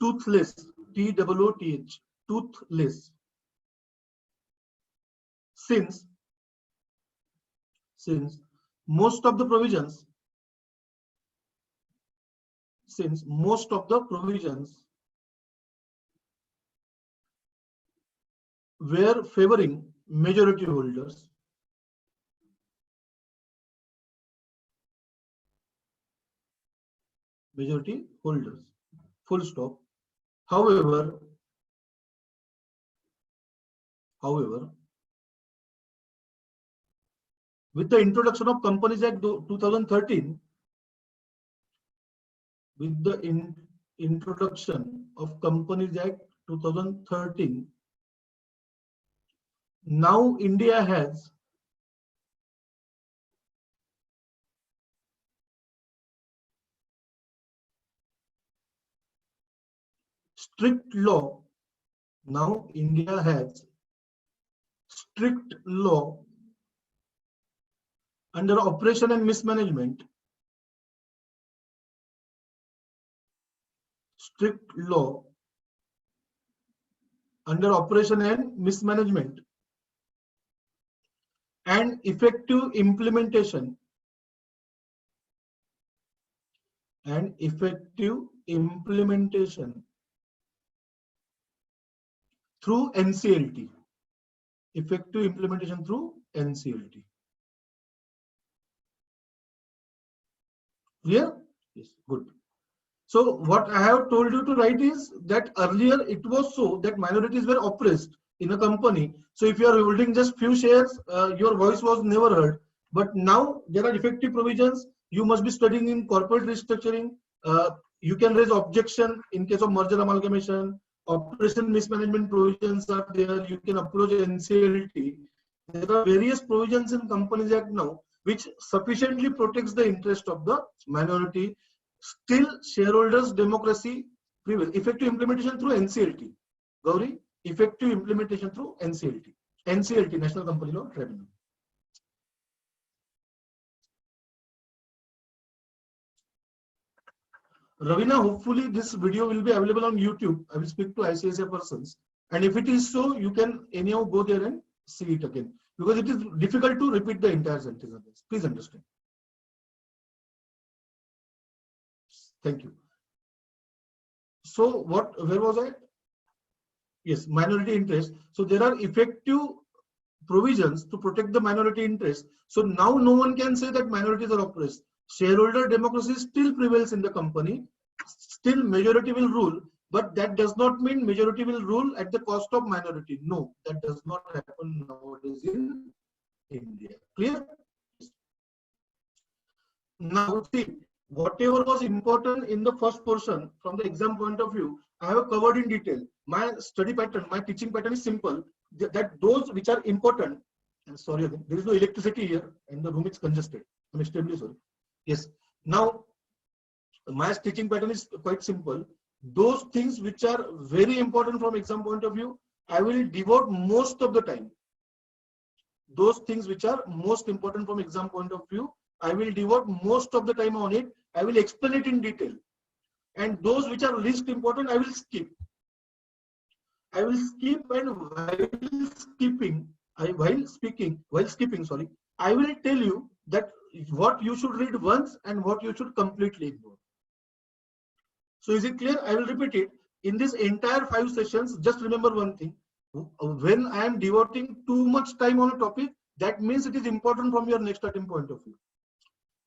toothless, T-O-O-T-H, toothless, since most of the provisions were favoring majority holders. Full stop. However, with the introduction of Companies Act 2013, now India has strict law. Under operation and mismanagement. And effective implementation through NCLT. Clear? Yes, good. So what I have told you to write is that earlier it was so that minorities were oppressed in a company. So if you are holding just few shares, your voice was never heard. But now there are effective provisions. You must be studying in corporate restructuring. You can raise objection in case of merger amalgamation. Operation mismanagement provisions are there. You can approach NCLT. There are various provisions in Companies Act now which sufficiently protects the interest of the minority. Still, shareholders democracy prevails. Effective implementation through NCLT. Gauri, effective implementation through NCLT. NCLT, National Company Law Tribunal. Ravina, hopefully this video will be available on YouTube. I will speak to ICSI persons. And if it is so, you can anyhow go there and see it again. Because it is difficult to repeat the entire sentence. Please understand. Thank you. So where was I? Yes, minority interest. So there are effective provisions to protect the minority interest. So now no one can say that minorities are oppressed. Shareholder democracy still prevails in the company. Still majority will rule, but that does not mean majority will rule at the cost of minority. No, that does not happen nowadays in India. Clear? Now see, whatever was important in the first portion from the exam point of view, I have covered in detail. My study pattern, my teaching pattern is simple. That those which are important, and sorry, there is no electricity here and the room is congested. I'm extremely sorry. Yes. Now, my teaching pattern is quite simple. Those things which are very important from exam point of view, I will devote most of the time. Those things which are most important from exam point of view, I will devote most of the time on it. I will explain it in detail. And those which are least important, I will skip. I will skip, and while skipping, sorry, I will tell you that what you should read once and what you should completely ignore. So is it clear? I will repeat it. In this entire 5 sessions, just remember one thing. When I am devoting too much time on a topic, that means it is important from your next starting point of view.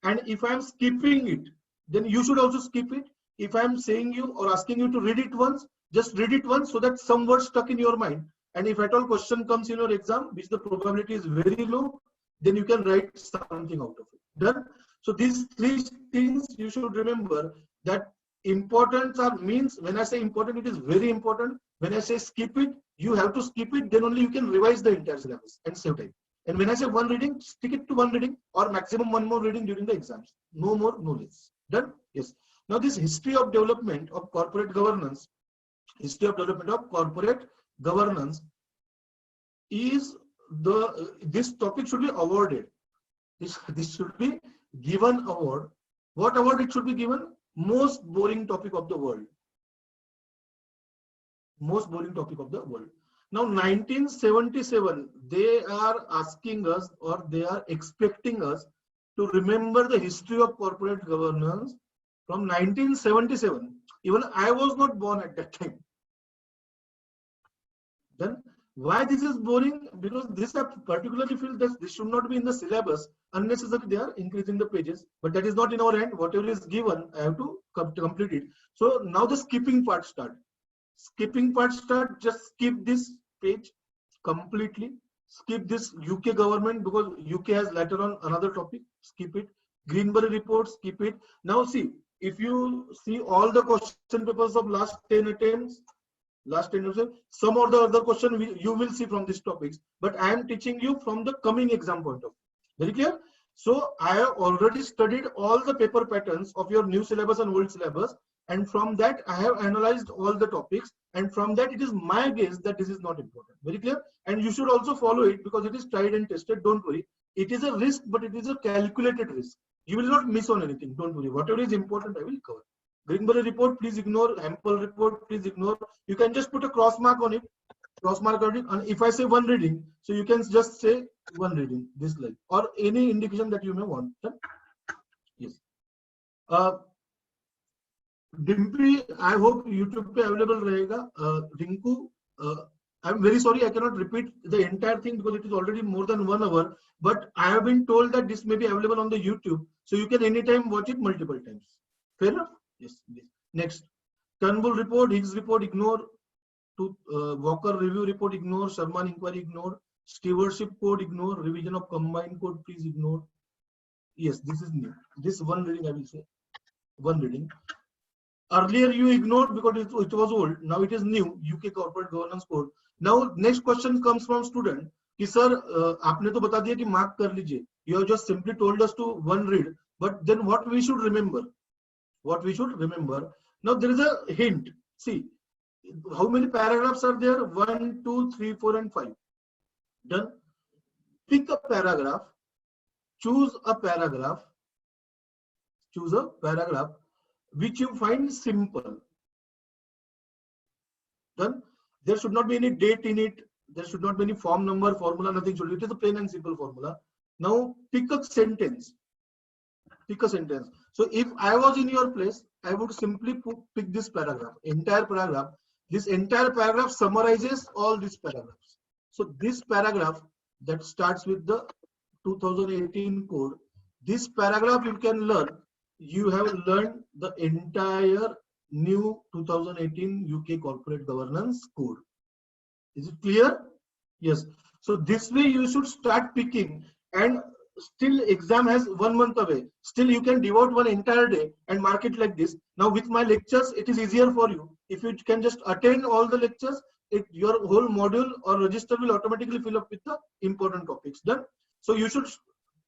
And if I am skipping it, then you should also skip it. If I am saying you or asking you to read it once, just read it once so that some words stuck in your mind. And if at all question comes in your exam, which the probability is very low, then you can write something out of it. Done? So these 3 things you should remember, that importance are means when I say important, it is very important. When I say skip it, you have to skip it, then only you can revise the entire syllabus and save time. And when I say one reading, stick it to one reading or maximum one more reading during the exams. No more, no less. Done? Yes. Now this history of development of corporate governance, is this topic should be awarded. This should be given award. What award it should be given? Most boring topic of the world. Most boring topic of the world. Now 1977, they are asking us or they are expecting us to remember the history of corporate governance from 1977. Even I was not born at that time. Then why this is boring? Because this I particularly feel that this should not be in the syllabus. Unnecessarily they are increasing the pages, but that is not in our hand. Whatever is given, I have to complete it. So now the skipping part start. Just skip this page completely. Skip this UK government because UK has later on another topic. Skip it. Greenberry report, skip it. Now see, if you see all the question papers of last 10 attempts, some of the other question you will see from these topics, but I am teaching you from the coming exam point of view. Very clear? So I have already studied all the paper patterns of your new syllabus and old syllabus, and from that I have analyzed all the topics, and from that it is my guess that this is not important. Very clear? And you should also follow it because it is tried and tested. Don't worry. It is a risk, but it is a calculated risk. You will not miss on anything. Don't worry. Whatever is important, I will cover. Greenberry report, please ignore. Hampel report, please ignore. You can just put a cross mark on it. And if I say one reading, so you can just say one reading, this line, or any indication that you may want. Yes. Dimpy, I hope YouTube pe available rahega. Rinku, I'm very sorry I cannot repeat the entire thing because it is already more than 1 hour. But I have been told that this may be available on the YouTube, so you can anytime watch it multiple times. Fair enough? Yes. Next, Turnbull report, Higgs report, ignore. Walker review report, ignore. Sharman inquiry, ignore. Stewardship code, ignore. Revision of combined code, please ignore. Yes, this is new. This one reading I will say. One reading. Earlier you ignored because it was old. Now it is new. UK corporate governance code. Now next question comes from student. कि sir, आपने तो बता दिया कि mark कर लीजिए. You have just simply told us to one read. But then what we should remember? Now there is a hint. See, how many paragraphs are there? 1, 2, 3, 4, and 5. Done. Pick a paragraph. Choose a paragraph which you find simple. Done. There should not be any date in it. There should not be any form number, formula, nothing. It is a plain and simple formula. Now pick a sentence. So if I was in your place I would simply pick this paragraph, entire paragraph. This entire paragraph summarizes all these paragraphs. So this paragraph that starts with the 2018 code, this paragraph you can learn. You have learned the entire new 2018 UK corporate governance code. Is it clear? Yes. So this way you should start picking, and still exam has 1 month away. Still you can devote one entire day and mark it like this. Now with my lectures, it is easier for you. If you can just attend all the lectures, your whole module or register will automatically fill up with the important topics. Done. So you should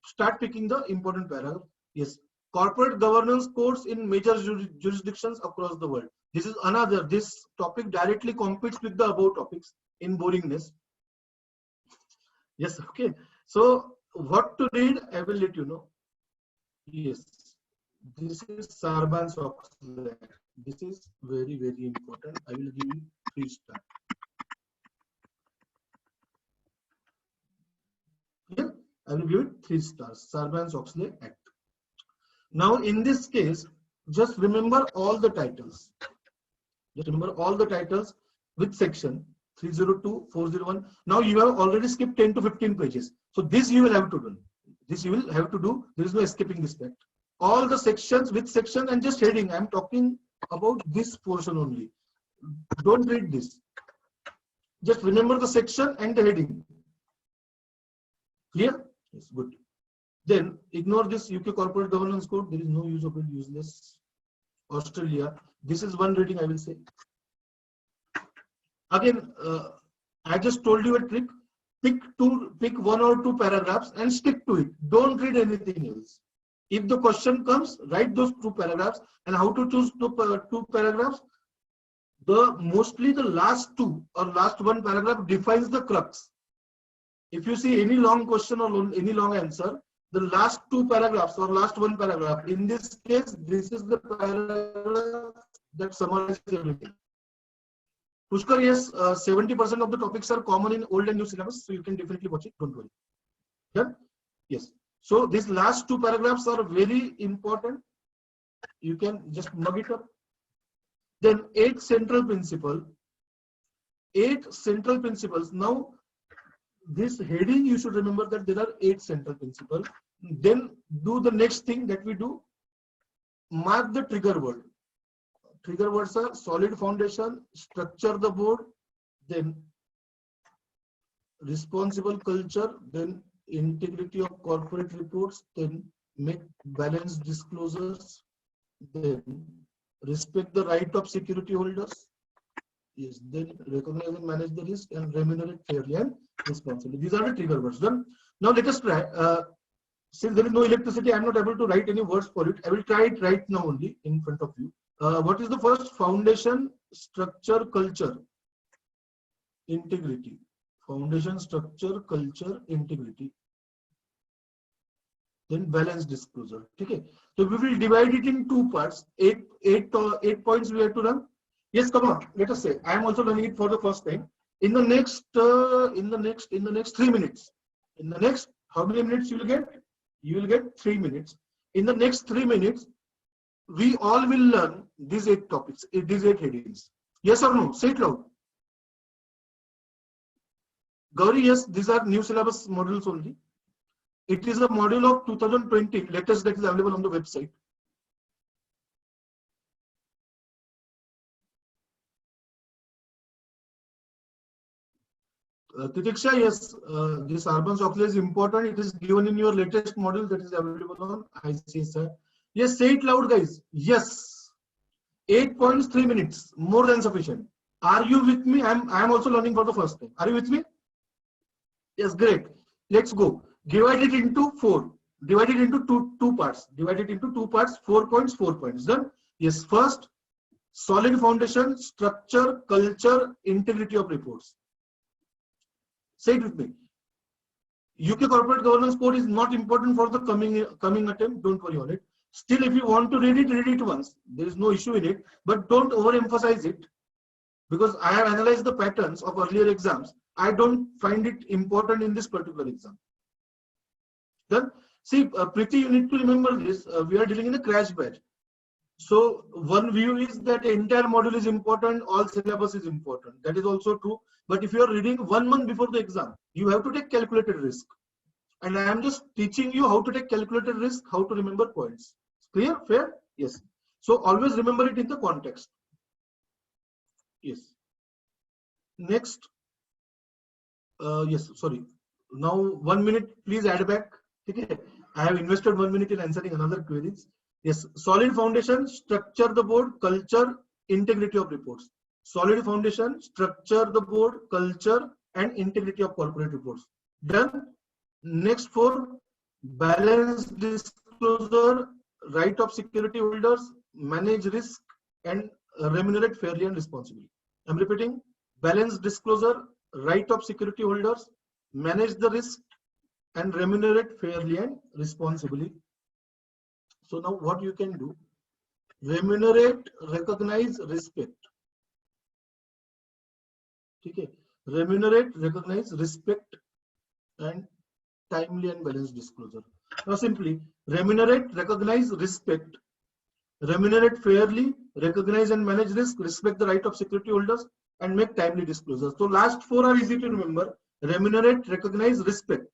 start picking the important paragraph. Yes. Corporate governance codes in major jurisdictions across the world. This is another. This topic directly competes with the above topics in boringness. Yes. Okay. So what to read, I will let you know. Yes, this is Sarbanes-Oxley. This is very, very important. I will give you 3 stars. Yeah, I will give it 3 stars. Sarbanes-Oxley Act. Now, in this case, just remember all the titles. Just remember all the titles with section 302, 401. Now you have already skipped 10 to 15 pages. So this you will have to do. This you will have to do. There is no escaping this fact. All the sections with section and just heading. I am talking about this portion only. Don't read this. Just remember the section and the heading. Clear? Yes, good. Then ignore this UK corporate governance code. There is no use of it, useless. Australia. This is one reading I will say. Again, I just told you a trick. Pick 1 or 2 paragraphs and stick to it. Don't read anything else. If the question comes, write those 2 paragraphs. And how to choose 2 paragraphs? Mostly the last 2 or last 1 paragraph defines the crux. If you see any long question or any long answer, the last 2 paragraphs or last 1 paragraph, in this case, this is the paragraph that summarizes everything. Pushkar, yes, 70% of the topics are common in old and new syllabus, so you can definitely watch it. Don't worry. Yeah? Yes. So these last 2 paragraphs are very important. You can just mug it up. Then 8 central principles. 8 central principles. Now, this heading you should remember that there are 8 central principles. Then do the next thing that we do. Mark the trigger word. Trigger words are solid foundation, structure the board, then responsible culture, then integrity of corporate reports, then make balanced disclosures, then respect the right of security holders, yes, then recognize and manage the risk and remunerate fairly and responsibly. These are the trigger words. Done. Now let us try. Since there is no electricity, I am not able to write any words for it. I will try it right now only in front of you. What is the first? Foundation, structure, culture, integrity. Foundation, structure, culture, integrity. Then balance disclosure. Okay. So we will divide it in 2 parts. 8 points we have to run. Yes, come on. Let us say I am also learning it for the first time. In the next 3 minutes. In the next, how many minutes you will get? You will get 3 minutes. In the next 3 minutes, we all will learn these 8 topics, these 8 headings. Yes or no? Say it loud. Gauri, yes, these are new syllabus modules only. It is a module of 2020 latest that is available on the website. Titiksha, yes, this Sarbanes-Oxley is important. It is given in your latest module that is available on ICSI. Yes, say it loud, guys. Yes. 8 points, 3 minutes, more than sufficient. Are you with me? I am also learning for the first time. Are you with me? Yes, great. Let's go. Divide it into 4. Divide it into two parts. Divide it into 2 parts. 4 points, 4 points. Done. Yes. First, solid foundation, structure, culture, integrity of reports. Say it with me. UK Corporate Governance Code is not important for the coming attempt. Don't worry on it. Still, if you want to read it once. There is no issue in it, but don't overemphasize it, because I have analyzed the patterns of earlier exams. I don't find it important in this particular exam. Then, see, Preeti, you need to remember this. We are dealing in a crash batch. So one view is that entire module is important, all syllabus is important. That is also true. But if you are reading 1 month before the exam, you have to take calculated risk. And I am just teaching you how to take calculated risk, how to remember points. Clear? Fair? Yes. So always remember it in the context. Yes. Next. Yes, sorry. Now 1 minute, please add back. Okay. I have invested 1 minute in answering another queries. Yes, solid foundation, structure the board, culture, integrity of reports. Solid foundation, structure the board, culture, and integrity of corporate reports. Done. Next 4, balance disclosure, right of security holders, manage risk, and remunerate fairly and responsibly. I'm repeating: balance disclosure, right of security holders, manage the risk, and remunerate fairly and responsibly. So now what you can do: remunerate, recognize, respect. Okay. Remunerate, recognize, respect, and timely and balanced disclosure. Now simply remunerate, recognize, respect, remunerate fairly, recognize and manage risk, respect the right of security holders, and make timely disclosures. So last 4 are easy to remember: remunerate, recognize, respect,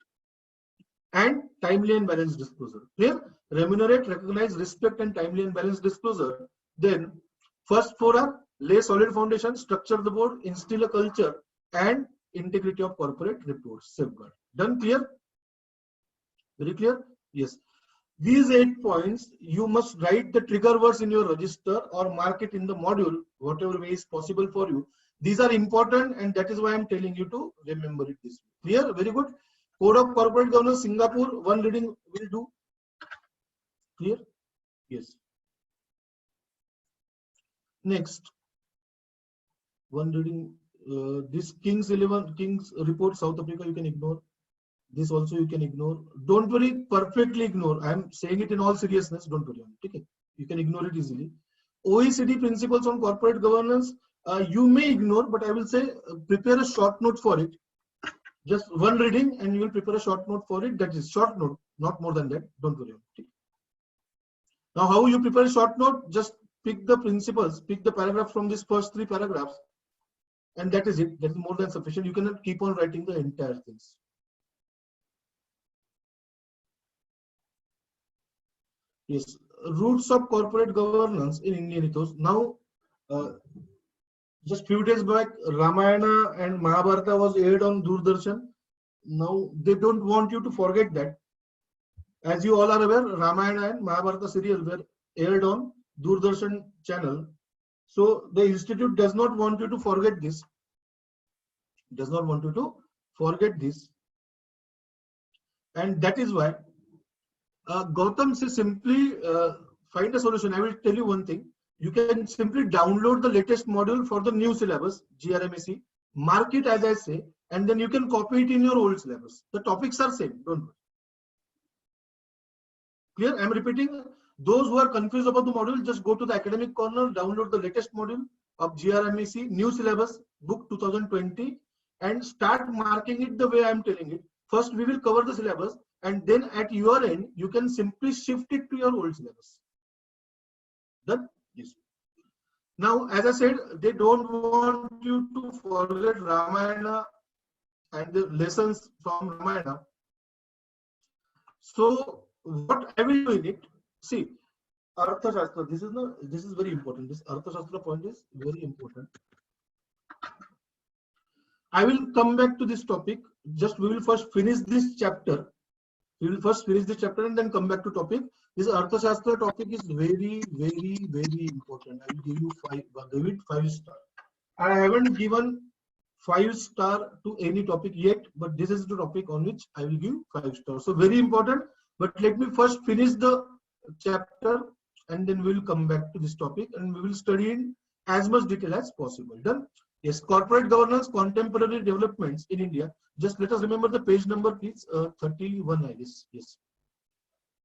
and timely and balanced disclosure. Clear? Remunerate, recognize, respect, and timely and balanced disclosure. Then first 4 are: lay solid foundation, structure the board, instill a culture, and integrity of corporate reports, safeguard. Done? Clear? Very clear? Yes. These 8 points, you must write the trigger words in your register or mark it in the module, whatever way is possible for you. These are important, and that is why I'm telling you to remember it this way. Clear? Very good. Code of Corporate Governance, Singapore, 1 reading will do. Clear? Yes. Next, 1 reading. This King's report, South Africa, you can ignore. This also you can ignore. Don't worry, perfectly ignore. I'm saying it in all seriousness. Don't worry. Okay, you can ignore it easily. OECD principles on corporate governance, you may ignore, but I will say prepare a short note for it. Just 1 reading, and you will prepare a short note for it. That is short note, not more than that. Don't worry. Okay. Now, how you prepare a short note? Just pick the principles, pick the paragraph from these first 3 paragraphs, and that is it. That is more than sufficient. You cannot keep on writing the entire things. Yes, roots of corporate governance in Indian ethos. Now, just few days back, Ramayana and Mahabharata was aired on Doordarshan. Now, they don't want you to forget that. As you all are aware, Ramayana and Mahabharata serial were aired on Doordarshan channel. So, the institute does not want you to forget this. Does not want you to forget this. And that is why Gautam says simply find a solution. I will tell you one thing. You can simply download the latest module for the new syllabus, GRMAC, mark it as I say, and then you can copy it in your old syllabus. The topics are same, don't worry. Clear? I am repeating. Those who are confused about the module, just go to the academic corner, download the latest module of GRMAC, new syllabus, book 2020, and start marking it the way I am telling it. First, we will cover the syllabus, and then at your end, you can simply shift it to your old syllabus. Done? Yes. Now, as I said, they don't want you to forget Ramayana and the lessons from Ramayana. So, what I will do in it, see, Artha Shastra, this is very important. This Artha Shastra point is very important. I will come back to this topic. Just we will first finish this chapter. We will first finish this chapter and then come back to topic. This Artha Shastra topic is very, very, very important. I will give you give it 5 star. I haven't given 5 star to any topic yet, but this is the topic on which I will give 5 stars. So very important. But let me first finish the chapter and then we will come back to this topic and we will study in as much detail as possible. Done? Yes, corporate governance, contemporary developments in India. Just let us remember the page number, please. 31, I guess. Yes.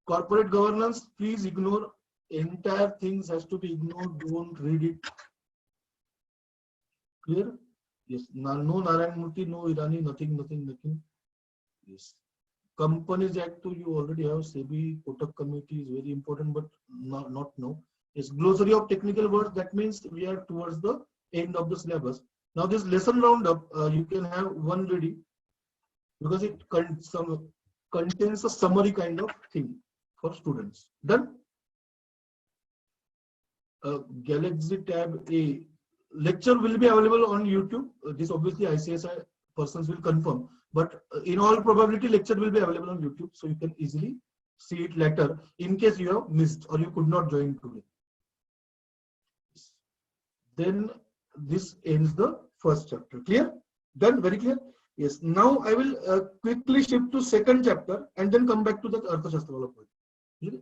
Corporate governance, please ignore. Entire things has to be ignored. Don't read it. Clear? Yes. No Narayan Murthy, no Irani, nothing. Yes. Companies Act, you already have SEBI, Kotak committee is very important, but not now. Yes, glossary of technical words. That means we are towards the end of the syllabus. Now this lesson roundup, you can have one ready because it contains a summary kind of thing for students. Done. Galaxy Tab A lecture will be available on YouTube. This obviously ICSI persons will confirm, but in all probability lecture will be available on YouTube, so you can easily see it later in case you have missed or you could not join today. Then this ends the first chapter. Clear? Done? Very clear? Yes. Now I will quickly shift to second chapter and then come back to the Arthashastra point.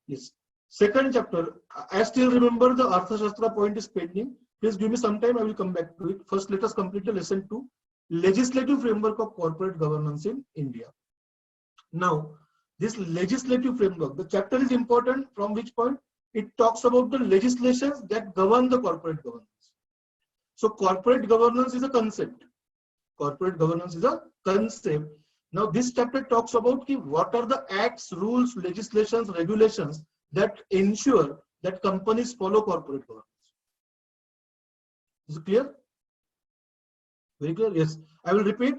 Yes. Second chapter. I still remember the Arthashastra point is pending. Please give me some time. I will come back to it. First, let us complete the lesson 2. Legislative framework of corporate governance in India. Now, this legislative framework, the chapter is important from which point? It talks about the legislations that govern the corporate governance. So corporate governance is a concept. Corporate governance is a concept. Now this chapter talks about what are the acts, rules, legislations, regulations that ensure that companies follow corporate governance. Is it clear? Very clear? Yes. I will repeat.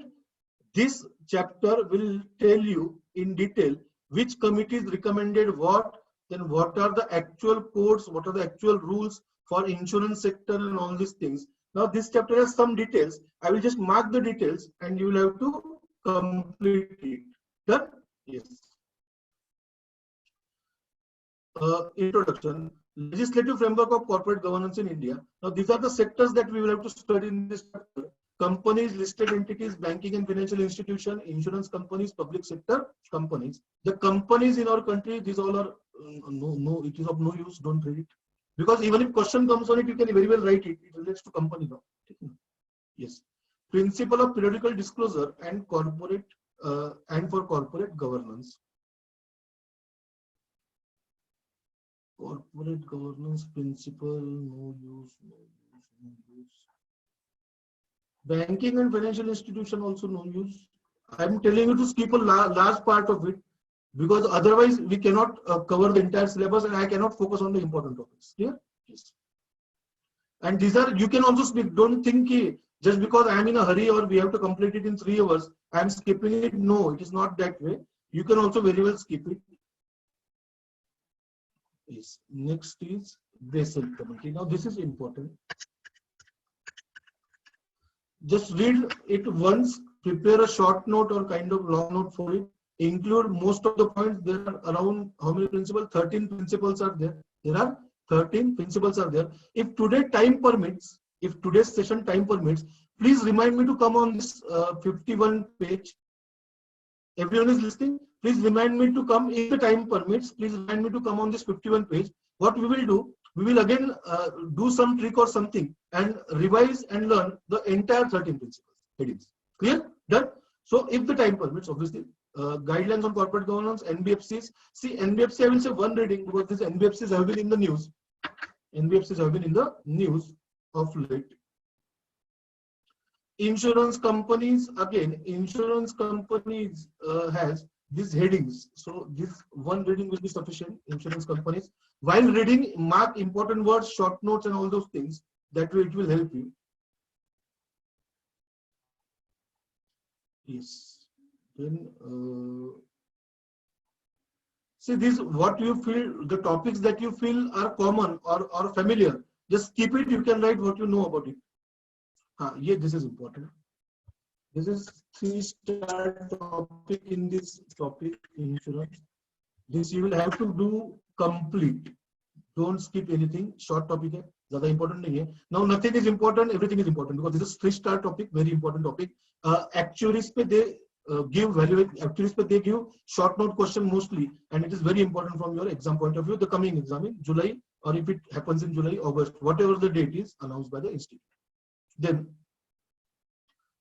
This chapter will tell you in detail which committees recommended what, then what are the actual codes, what are the actual rules for insurance sector and all these things. Now this chapter has some details. I will just mark the details and you will have to complete it. Done? Yes. Introduction. Legislative framework of corporate governance in India. Now these are the sectors that we will have to study in this chapter. Companies, listed entities, banking and financial institution, insurance companies, public sector companies. The companies in our country, these all are it is of no use. Don't read it. Because even if question comes on it, you can very well write it. It relates to company now. Yes. Principle of periodical disclosure and corporate and for corporate governance. Corporate governance principle, no use, no use, no use. Banking and financial institution also no use. I'm telling you to skip a large part of it because otherwise we cannot cover the entire syllabus and I cannot focus on the important topics. Clear? Yes. And these are, you can also speak. Don't think just because I am in a hurry or we have to complete it in 3 hours, I am skipping it. No, it is not that way. You can also very well skip it. Yes. Next is Basel Committee. Now this is important. Just read it once, prepare a short note or kind of long note for it. Include most of the points. There are around how many principles? 13 principles are there. There are 13 principles are there. If today time permits, if today's session time permits, please remind me to come on this 51 page. Everyone is listening. Please remind me to come if the time permits. Please remind me to come on this 51 page. What we will do, we will again do some trick or something and revise and learn the entire 13 principles headings. Clear? Done? So if the time permits, obviously, guidelines on corporate governance, NBFCs. See, NBFC, I will say one reading because these NBFCs have been in the news. NBFCs have been in the news of late. Insurance companies, again, insurance companies has these headings. So this one reading will be sufficient. Insurance companies. While reading, mark important words, short notes and all those things. That way it will help you. Yes. Then see this, what you feel, the topics that you feel are common or familiar. Just keep it. You can write what you know about it. Yeah, this is important. This is 3-star topic in this topic, insurance. This you will have to do complete. Don't skip anything. Short topic है, ज़्यादा important नहीं है. Now nothing is important, everything is important because this is 3-star topic, very important topic. Actuaries पे they give value. Actuaries पे they give short note question mostly, and it is very important from your exam point of view. The coming exam in July, or if it happens in July, August, whatever the date is announced by the institute. Then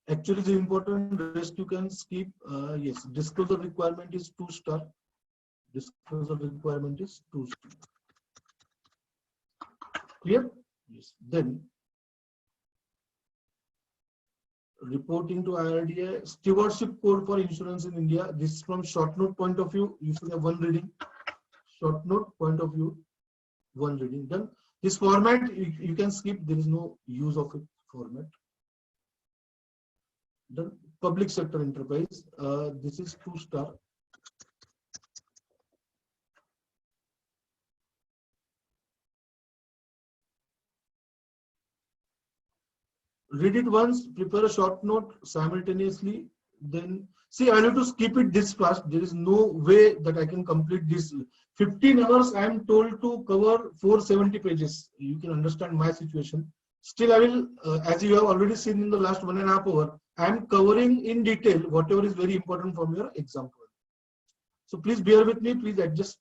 actually is important. Rest you can skip. Yes, disclosure requirement is 2-star. Disclosure requirement is 2-star. Clear? Yes. Then reporting to IRDA, stewardship code for insurance in India. This is from short note point of view. You should have one reading. Short note point of view. one reading. Done. This format you can skip. There is no use of it format. Done. Public sector enterprise. This is 2-star. Read it once, prepare a short note simultaneously, then see, I have to skip it this fast. There is no way that I can complete this. 15 hours I am told to cover 470 pages. You can understand my situation. Still I will, as you have already seen in the last 1.5 hours, I am covering in detail whatever is very important from your example. So please bear with me, please adjust.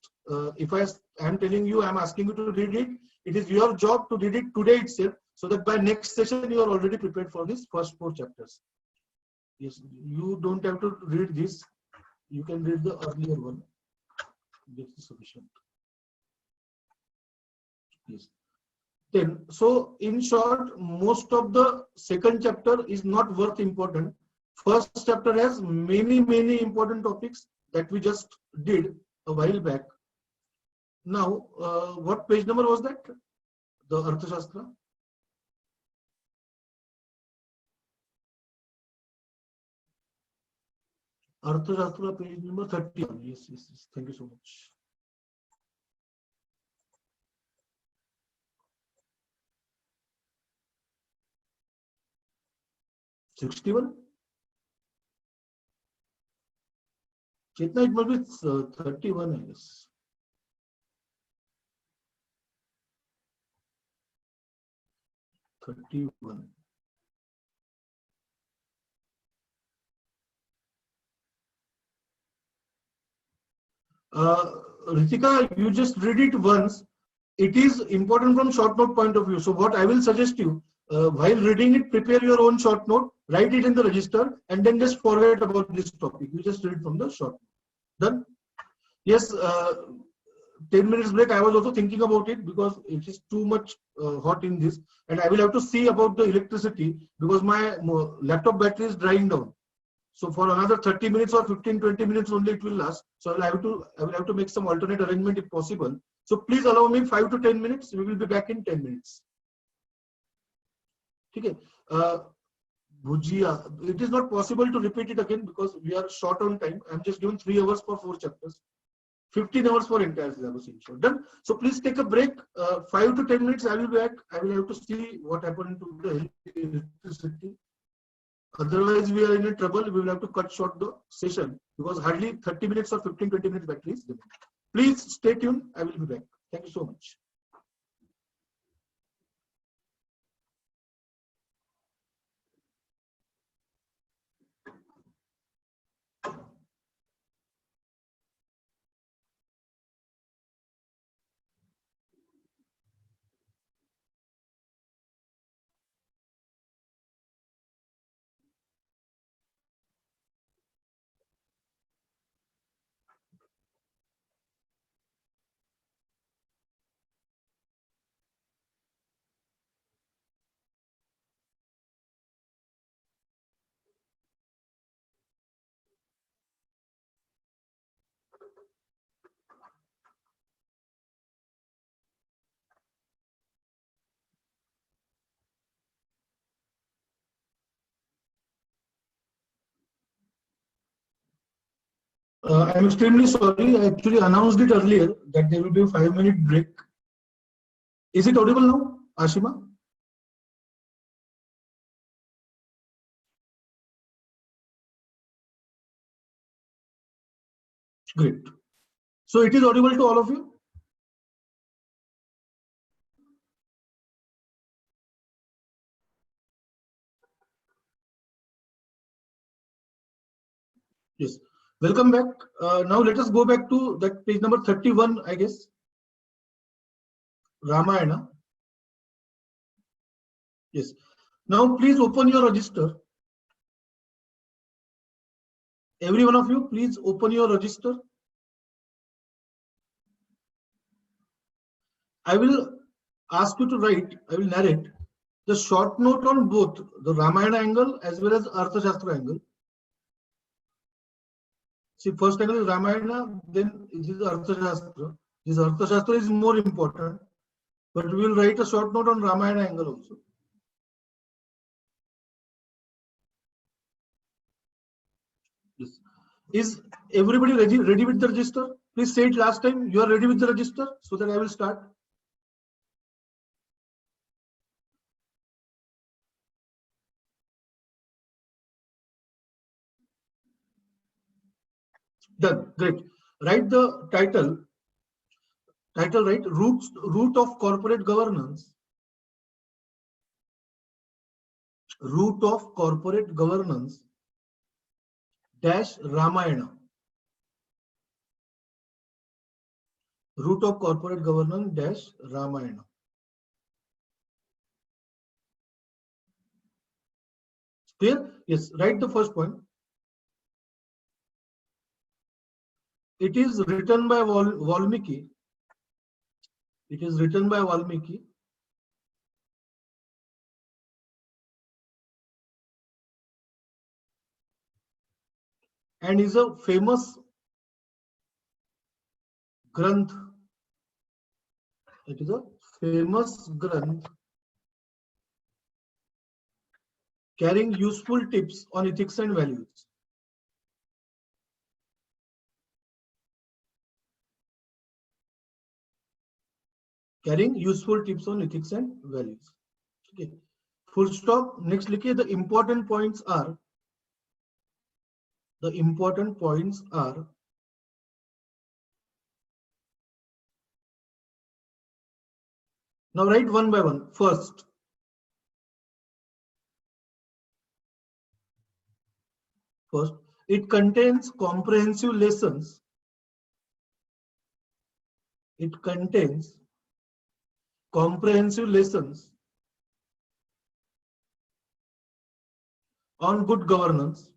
If I am telling you, I am asking you to read it, it is your job to read it today itself, so that by next session you are already prepared for these first 4 chapters. Yes, you don't have to read this. You can read the earlier one. This is sufficient. Yes. Then, so in short, most of the second chapter is not worth important. First chapter has many important topics that we just did a while back. Now, what page number was that? The Arthashastra. Arthashastra page number 31. Yes. Thank you so much. $61. Chetna, it must be 31, I guess. 31. Ritika, you just read it once. It is important from short note point of view. So what I will suggest you, while reading it, prepare your own short note, write it in the register, and then just forget about this topic. You just read from the short note. Done? Yes, 10 minutes break. I was also thinking about it because it is too much hot in this, and I will have to see about the electricity because my laptop battery is drying down. So for another 30 minutes or 15-20 minutes only it will last. So I will have to make some alternate arrangement if possible. So please allow me 5 to 10 minutes. We will be back in 10 minutes. Okay. Bhujia. It is not possible to repeat it again because we are short on time. I'm just given 3 hours for 4 chapters. 15 hours for entire syllabus. Done. So please take a break. 5 to 10 minutes. I will be back. I will have to see what happened to the electricity. Otherwise, we are in a trouble. We will have to cut short the session because hardly 30 minutes or 15-20 minutes battery is limited. Please stay tuned. I will be back. Thank you so much. I'm extremely sorry. I actually announced it earlier that there will be a 5-minute break. Is it audible now, Ashima? Great. So it is audible to all of you? Yes. Welcome back. Now let us go back to that page number 31, I guess. Ramayana. Yes. Now please open your register. Every one of you, please open your register. I will ask you to write, I will narrate the short note on both the Ramayana angle as well as Arthashastra angle. See, first angle is Ramayana, then this is Arthashastra. This Arthashastra is more important. but we will write a short note on Ramayana angle also. Yes. Is everybody ready with the register? Please say it last time. You are ready with the register so that I will start. Done. Great. Write the title. Title, right? Root of corporate governance. Root of corporate governance dash Ramayana. Root of corporate governance dash Ramayana. Clear? Yes. Write the first point. It is written by Valmiki. It is written by Valmiki. And is a famous Granth. It is a famous Granth carrying useful tips on ethics and values. Carrying useful tips on ethics and values. Okay. Full stop. Next, लिखिए the important points are. The important points are. Now write one by one. First. First, it contains comprehensive lessons. It contains comprehensive lessons on good governance.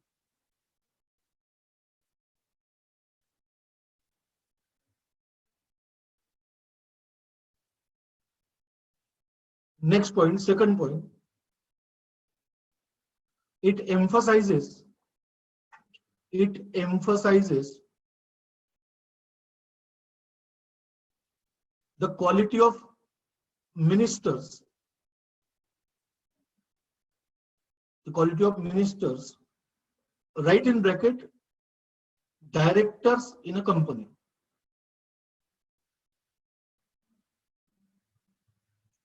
Next point, second point. It emphasizes the quality of ministers. The quality of ministers. Write in bracket directors in a company.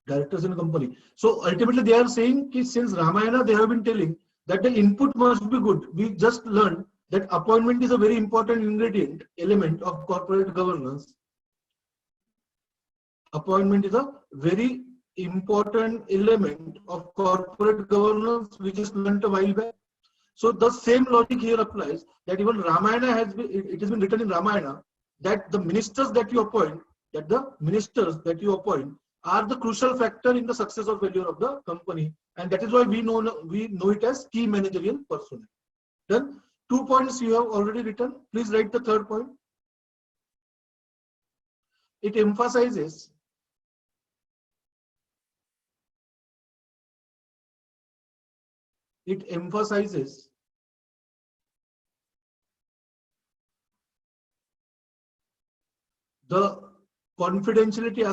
Directors in a company. So ultimately they are saying that since Ramayana they have been telling that the input must be good. We just learned that appointment is a very important ingredient, element of corporate governance. Appointment is a very important element of corporate governance. We just learned a while back. So the same logic here applies, that even Ramayana has been, it has been written in Ramayana that the ministers that you appoint, are the crucial factor in the success or failure of the company, and that is why we know it as key managerial personnel. Then 2 points you have already written. Please write the third point. It emphasizes the confidentiality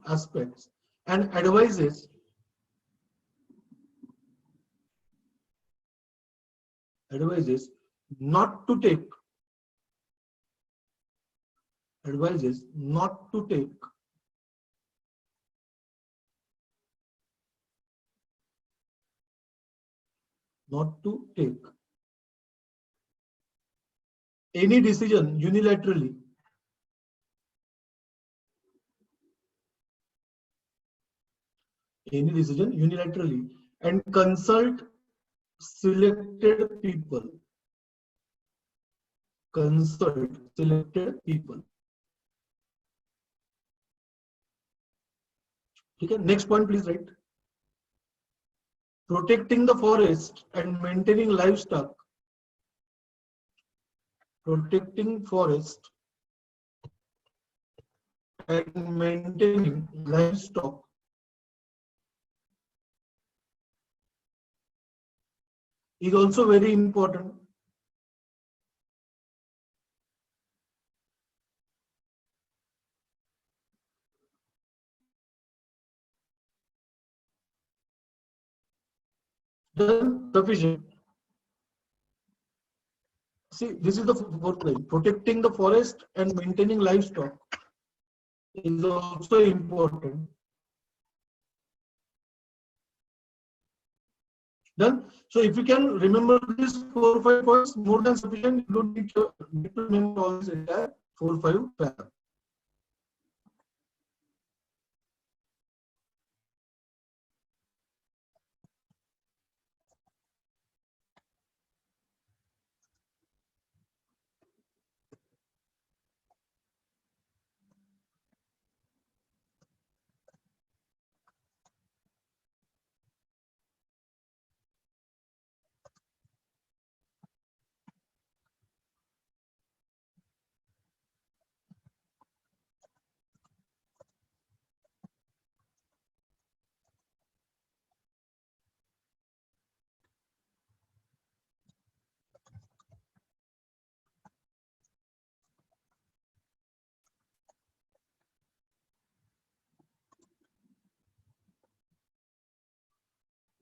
aspects and advises not to take any decision unilaterally and consult selected people. Okay, next point please write. Protecting the forest and maintaining livestock. Protecting forest and maintaining livestock is also very important. Then sufficient. See, this is the fourth line. Protecting the forest and maintaining livestock is also important. Done. So if you can remember these 4 or 5 points, more than sufficient. You don't need to remember all this entire 4 or 5 paragraph.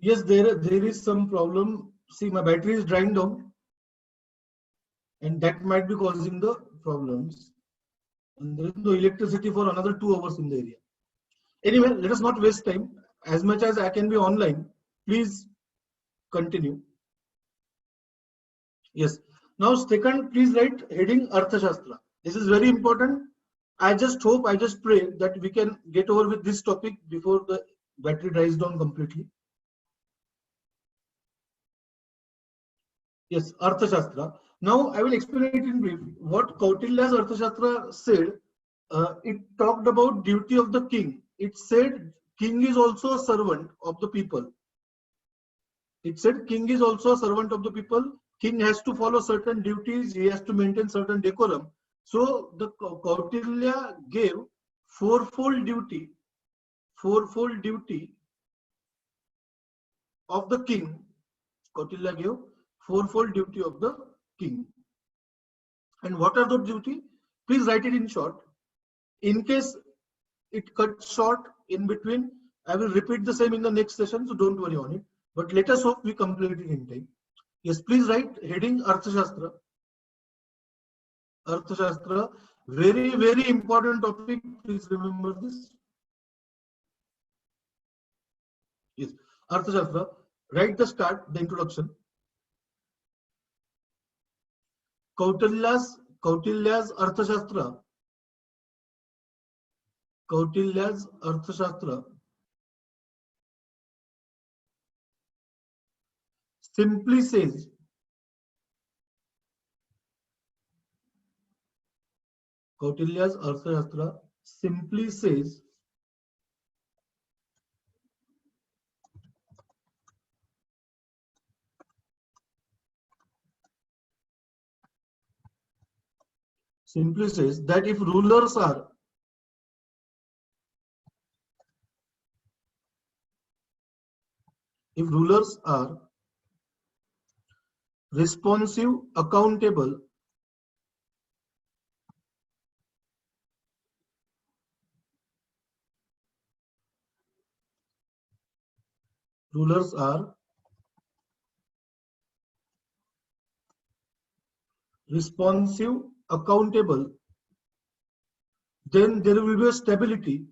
Yes, there is some problem. See, my battery is drying down, and that might be causing the problems. And there is no electricity for another 2 hours in the area. Anyway, let us not waste time. As much as I can be online, please continue. Yes. Now, second, please write heading Arthashastra. This is very important. I just hope, I just pray that we can get over with this topic before the battery dries down completely. Yes, Arthashastra. Now, I will explain it in brief. What Kautilya's Arthashastra said, it talked about duty of the king. It said king is also a servant of the people. It said king is also a servant of the people. King has to follow certain duties. He has to maintain certain decorum. So the Kautilya gave fourfold duty of the king. Kautilya gave fourfold duty of the king. And what are those duty? Please write it in short. In case it cuts short in between, I will repeat the same in the next session, so don't worry on it. But let us hope we complete it in time. Yes, please write heading Arthashastra. Arthashastra, very, very important topic. Please remember this. Yes, Arthashastra. Write the start, the introduction. Kautilya's Arthashastra. Kautilya's Arthashastra simply says Kautilya's Arthashastra simply says that if rulers are responsive, accountable, rulers are responsive, accountable, then there will be a stability.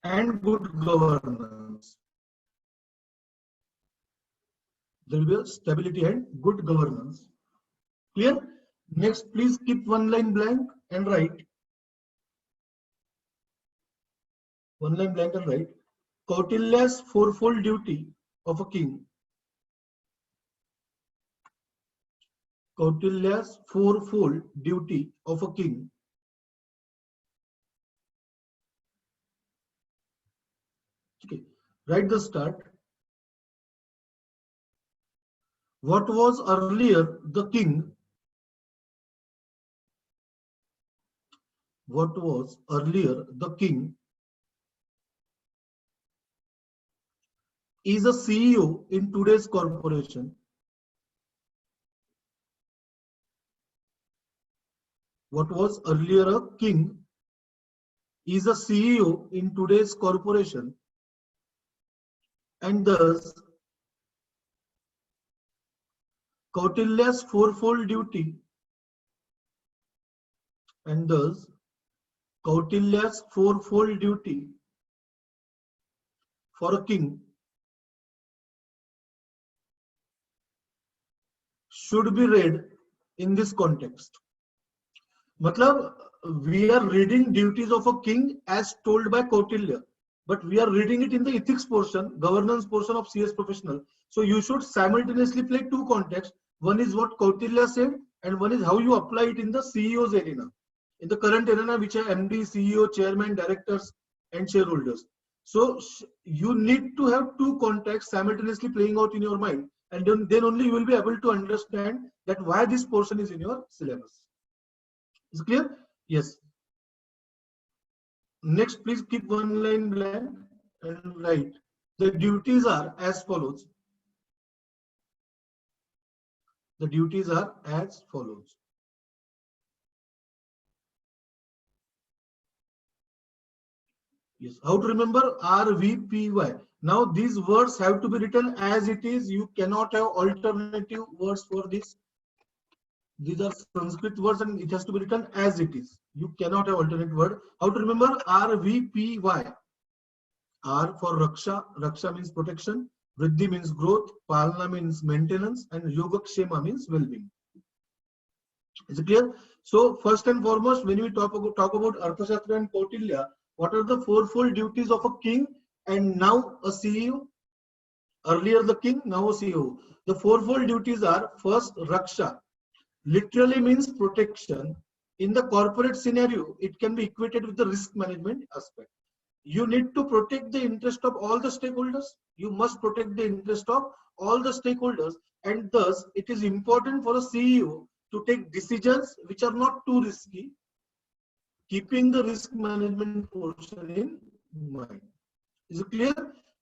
And good governance. There will be a stability and good governance. Clear? Next, please keep one line blank and write. One line blank and write. Kautilya's fourfold duty of a king. Kautilya's fourfold duty of a king. Okay. Write the start. What was earlier the king? What was earlier the king is a CEO in today's corporation. what was earlier a king is a CEO in today's corporation, and thus Kautilya's fourfold duty, and thus Kautilya's fourfold duty for a king should be read in this context. Matlab, we are reading duties of a king as told by Kautilya, but we are reading it in the ethics portion, governance portion of CS Professional. So you should simultaneously play two contexts. One is what Kautilya said, and one is how you apply it in the CEO's arena, in the current arena, which are MD, CEO, chairman, directors, and shareholders. So you need to have two contexts simultaneously playing out in your mind, and then only you will be able to understand that why this portion is in your syllabus. Is it clear? Yes. Next, please keep one line blank and write. The duties are as follows. The duties are as follows. Yes. How to remember RVPY? Now these words have to be written as it is. You cannot have alternative words for this. These are Sanskrit words and it has to be written as it is. You cannot have alternate word. How to remember RVPY? R for Raksha. Raksha means protection. Vriddhi means growth. Palana means maintenance. And Yogakshema means well-being. Is it clear? So first and foremost, when we talk about Arthashastra and Kautilya, what are the fourfold duties of a king and now a CEO? Earlier the king, now a CEO. The fourfold duties are: first, Raksha. Literally means protection. In the corporate scenario, it can be equated with the risk management aspect. You need to protect the interest of all the stakeholders. You must protect the interest of all the stakeholders, and thus it is important for a CEO to take decisions which are not too risky, keeping the risk management portion in mind. Is it clear?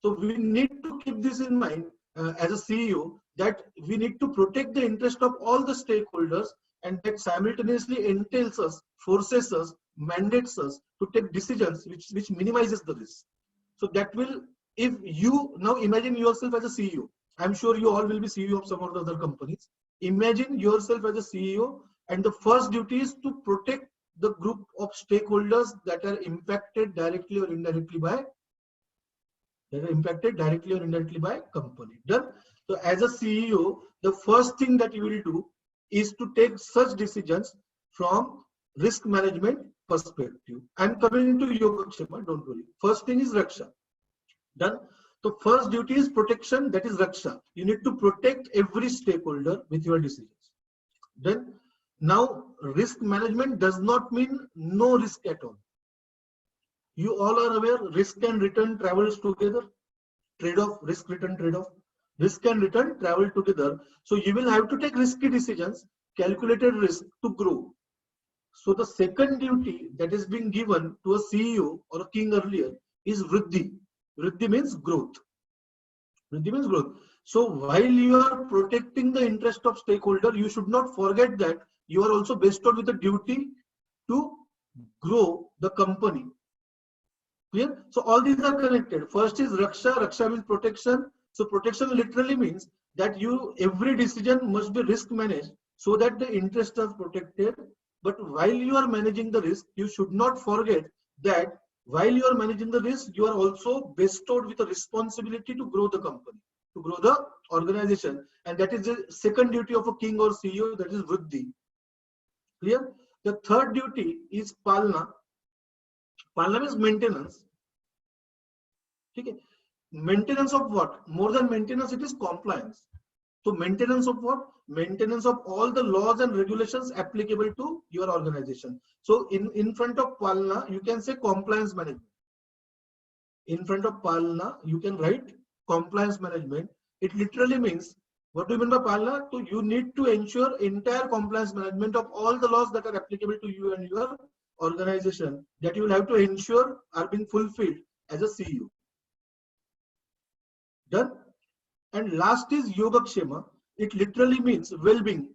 So we need to keep this in mind as a CEO, that we need to protect the interest of all the stakeholders, and that simultaneously entails us, forces us, mandates us to take decisions which minimizes the risk. So that will, if you now imagine yourself as a CEO, I'm sure you all will be CEO of some of the other companies. Imagine yourself as a CEO, and the first duty is to protect the group of stakeholders that are impacted directly or indirectly by company. Done. So as a CEO, the first thing that you will do is to take such decisions from risk management perspective. I'm coming to Yogakshema, don't worry. First thing is Raksha. Done. So first duty is protection, that is Raksha. You need to protect every stakeholder with your decisions. Then now risk management does not mean no risk at all. You all are aware risk and return travels together. Trade-off, risk return trade-off. Risk and return travel together. So you will have to take risky decisions, calculated risk to grow. So the second duty that is being given to a CEO or a king earlier is Vriddhi. Vriddhi means growth. Vriddhi means growth. So while you are protecting the interest of stakeholder, you should not forget that you are also bestowed with a duty to grow the company. Clear? So all these are connected. First is Raksha. Raksha means protection. So protection literally means that every decision must be risk managed so that the interests are protected. But while you are managing the risk, you should not forget that while you are managing the risk, you are also bestowed with a responsibility to grow the company, to grow the organization. And that is the second duty of a king or CEO, that is Vriddhi. Clear? The third duty is Palana. Palana means maintenance. Okay. Maintenance of what? More than maintenance, it is compliance. So maintenance of what? Maintenance of all the laws and regulations applicable to your organization. So in front of Palana, you can say compliance management. In front of Palana, you can write compliance management. It literally means, what do you mean by Palana? So you need to ensure entire compliance management of all the laws that are applicable to you and your organization, that you will have to ensure are being fulfilled as a CEO. Done. And last is Yogakshema. It literally means well-being.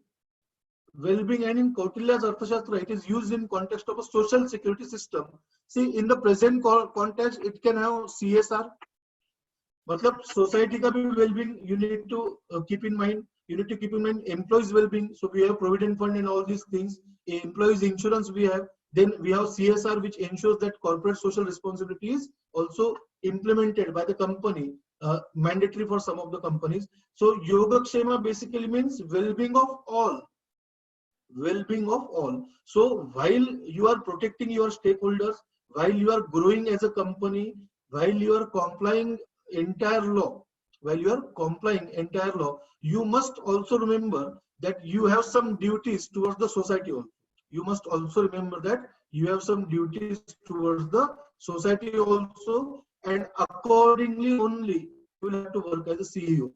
well-being, and in Kautilya's Arthashastra, it is used in context of a social security system. See, in the present context, it can have CSR. मतलब society का भी well-being you need to keep in mind. You need to keep in mind employees' well-being. So we have provident fund and all these things. Employees insurance we have. Then we have CSR, which ensures that corporate social responsibility is also implemented by the company, mandatory for some of the companies. So Yogakshema basically means well-being of all. Well-being of all. So while you are protecting your stakeholders, while you are growing as a company, while you are complying entire law, you must also remember that you have some duties towards the society also. You must also remember that you have some duties towards the society also, and accordingly only you will have to work as a CEO.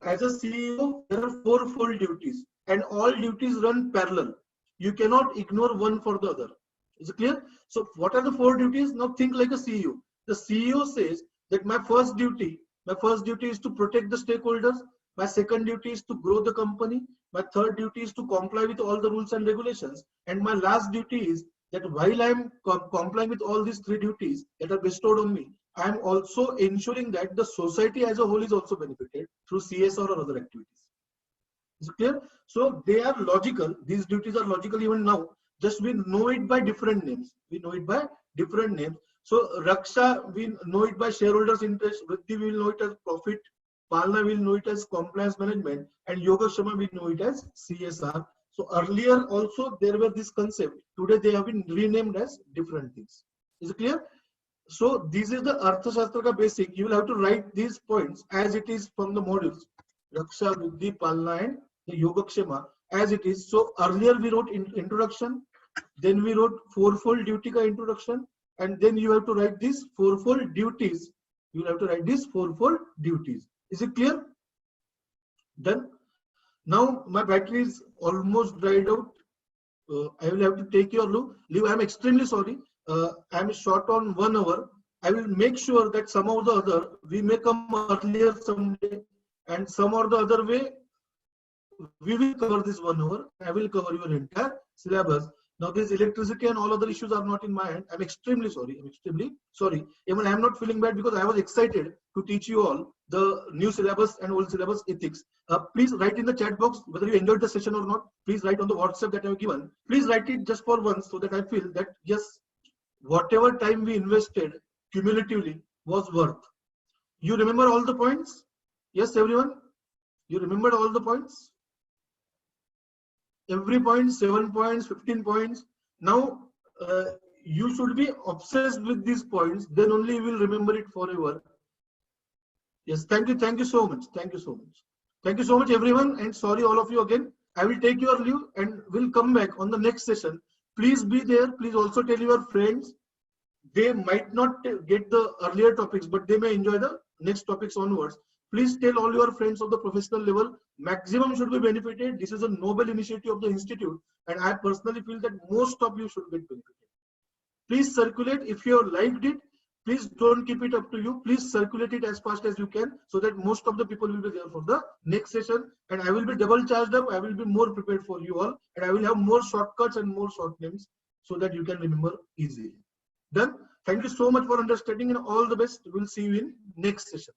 As a CEO, there are fourfold duties, and all duties run parallel. You cannot ignore one for the other. Is it clear? So what are the four duties? Now think like a CEO. The CEO says that my first duty is to protect the stakeholders. My second duty is to grow the company. My third duty is to comply with all the rules and regulations. And my last duty is that while I am complying with all these three duties that are bestowed on me, I am also ensuring that the society as a whole is also benefited through CSR or other activities. Is it clear? So they are logical. These duties are logical even now. Just we know it by different names. So Raksha, we know it by shareholders' interest. Vriddhi, we will know it as profit. Palna, we will know it as compliance management. And Yogakshema, we know it as CSR. So earlier also there were this concept. Today they have been renamed as different things. Is it clear? So this is the Arthashastra ka basic. You will have to write these points as it is from the modules. Raksha, Vriddhi, Palna, and the Yogakshema as it is. So earlier we wrote introduction, then we wrote fourfold duty ka introduction, and then you have to write these fourfold duties. You will have to write these fourfold duties. Is it clear? Done. Now my battery is almost dried out. I will have to take your leave. I am extremely sorry. I am short on 1 hour. I will make sure that some of the other we may come earlier someday, and some or the other way we will cover this 1 hour. I will cover your entire syllabus. Now this electricity and all other issues are not in my hand. I'm extremely sorry. Even I am not feeling bad because I was excited to teach you all the new syllabus and old syllabus ethics. Please write in the chat box whether you enjoyed the session or not. Please write on the WhatsApp that I have given. Please write it just for once so that I feel that yes, whatever time we invested cumulatively was worth. You remember all the points? Yes, everyone? You remembered all the points? Every point, 7 points, 15 points. Now, you should be obsessed with these points, then only you will remember it forever. Yes, thank you so much. Thank you so much, everyone, and sorry all of you again. I will take your leave and will come back on the next session. Please be there. Please also tell your friends. They might not get the earlier topics, but they may enjoy the next topics onwards. Please tell all your friends of the professional level. Maximum should be benefited. This is a noble initiative of the institute, and I personally feel that most of you should get benefited. Please circulate. If you have liked it, please don't keep it up to you. Please circulate it as fast as you can so that most of the people will be there for the next session, and I will be double charged up. I will be more prepared for you all, and I will have more shortcuts and more short names so that you can remember easily. Done. Thank you so much for understanding, and all the best. We'll see you in next session.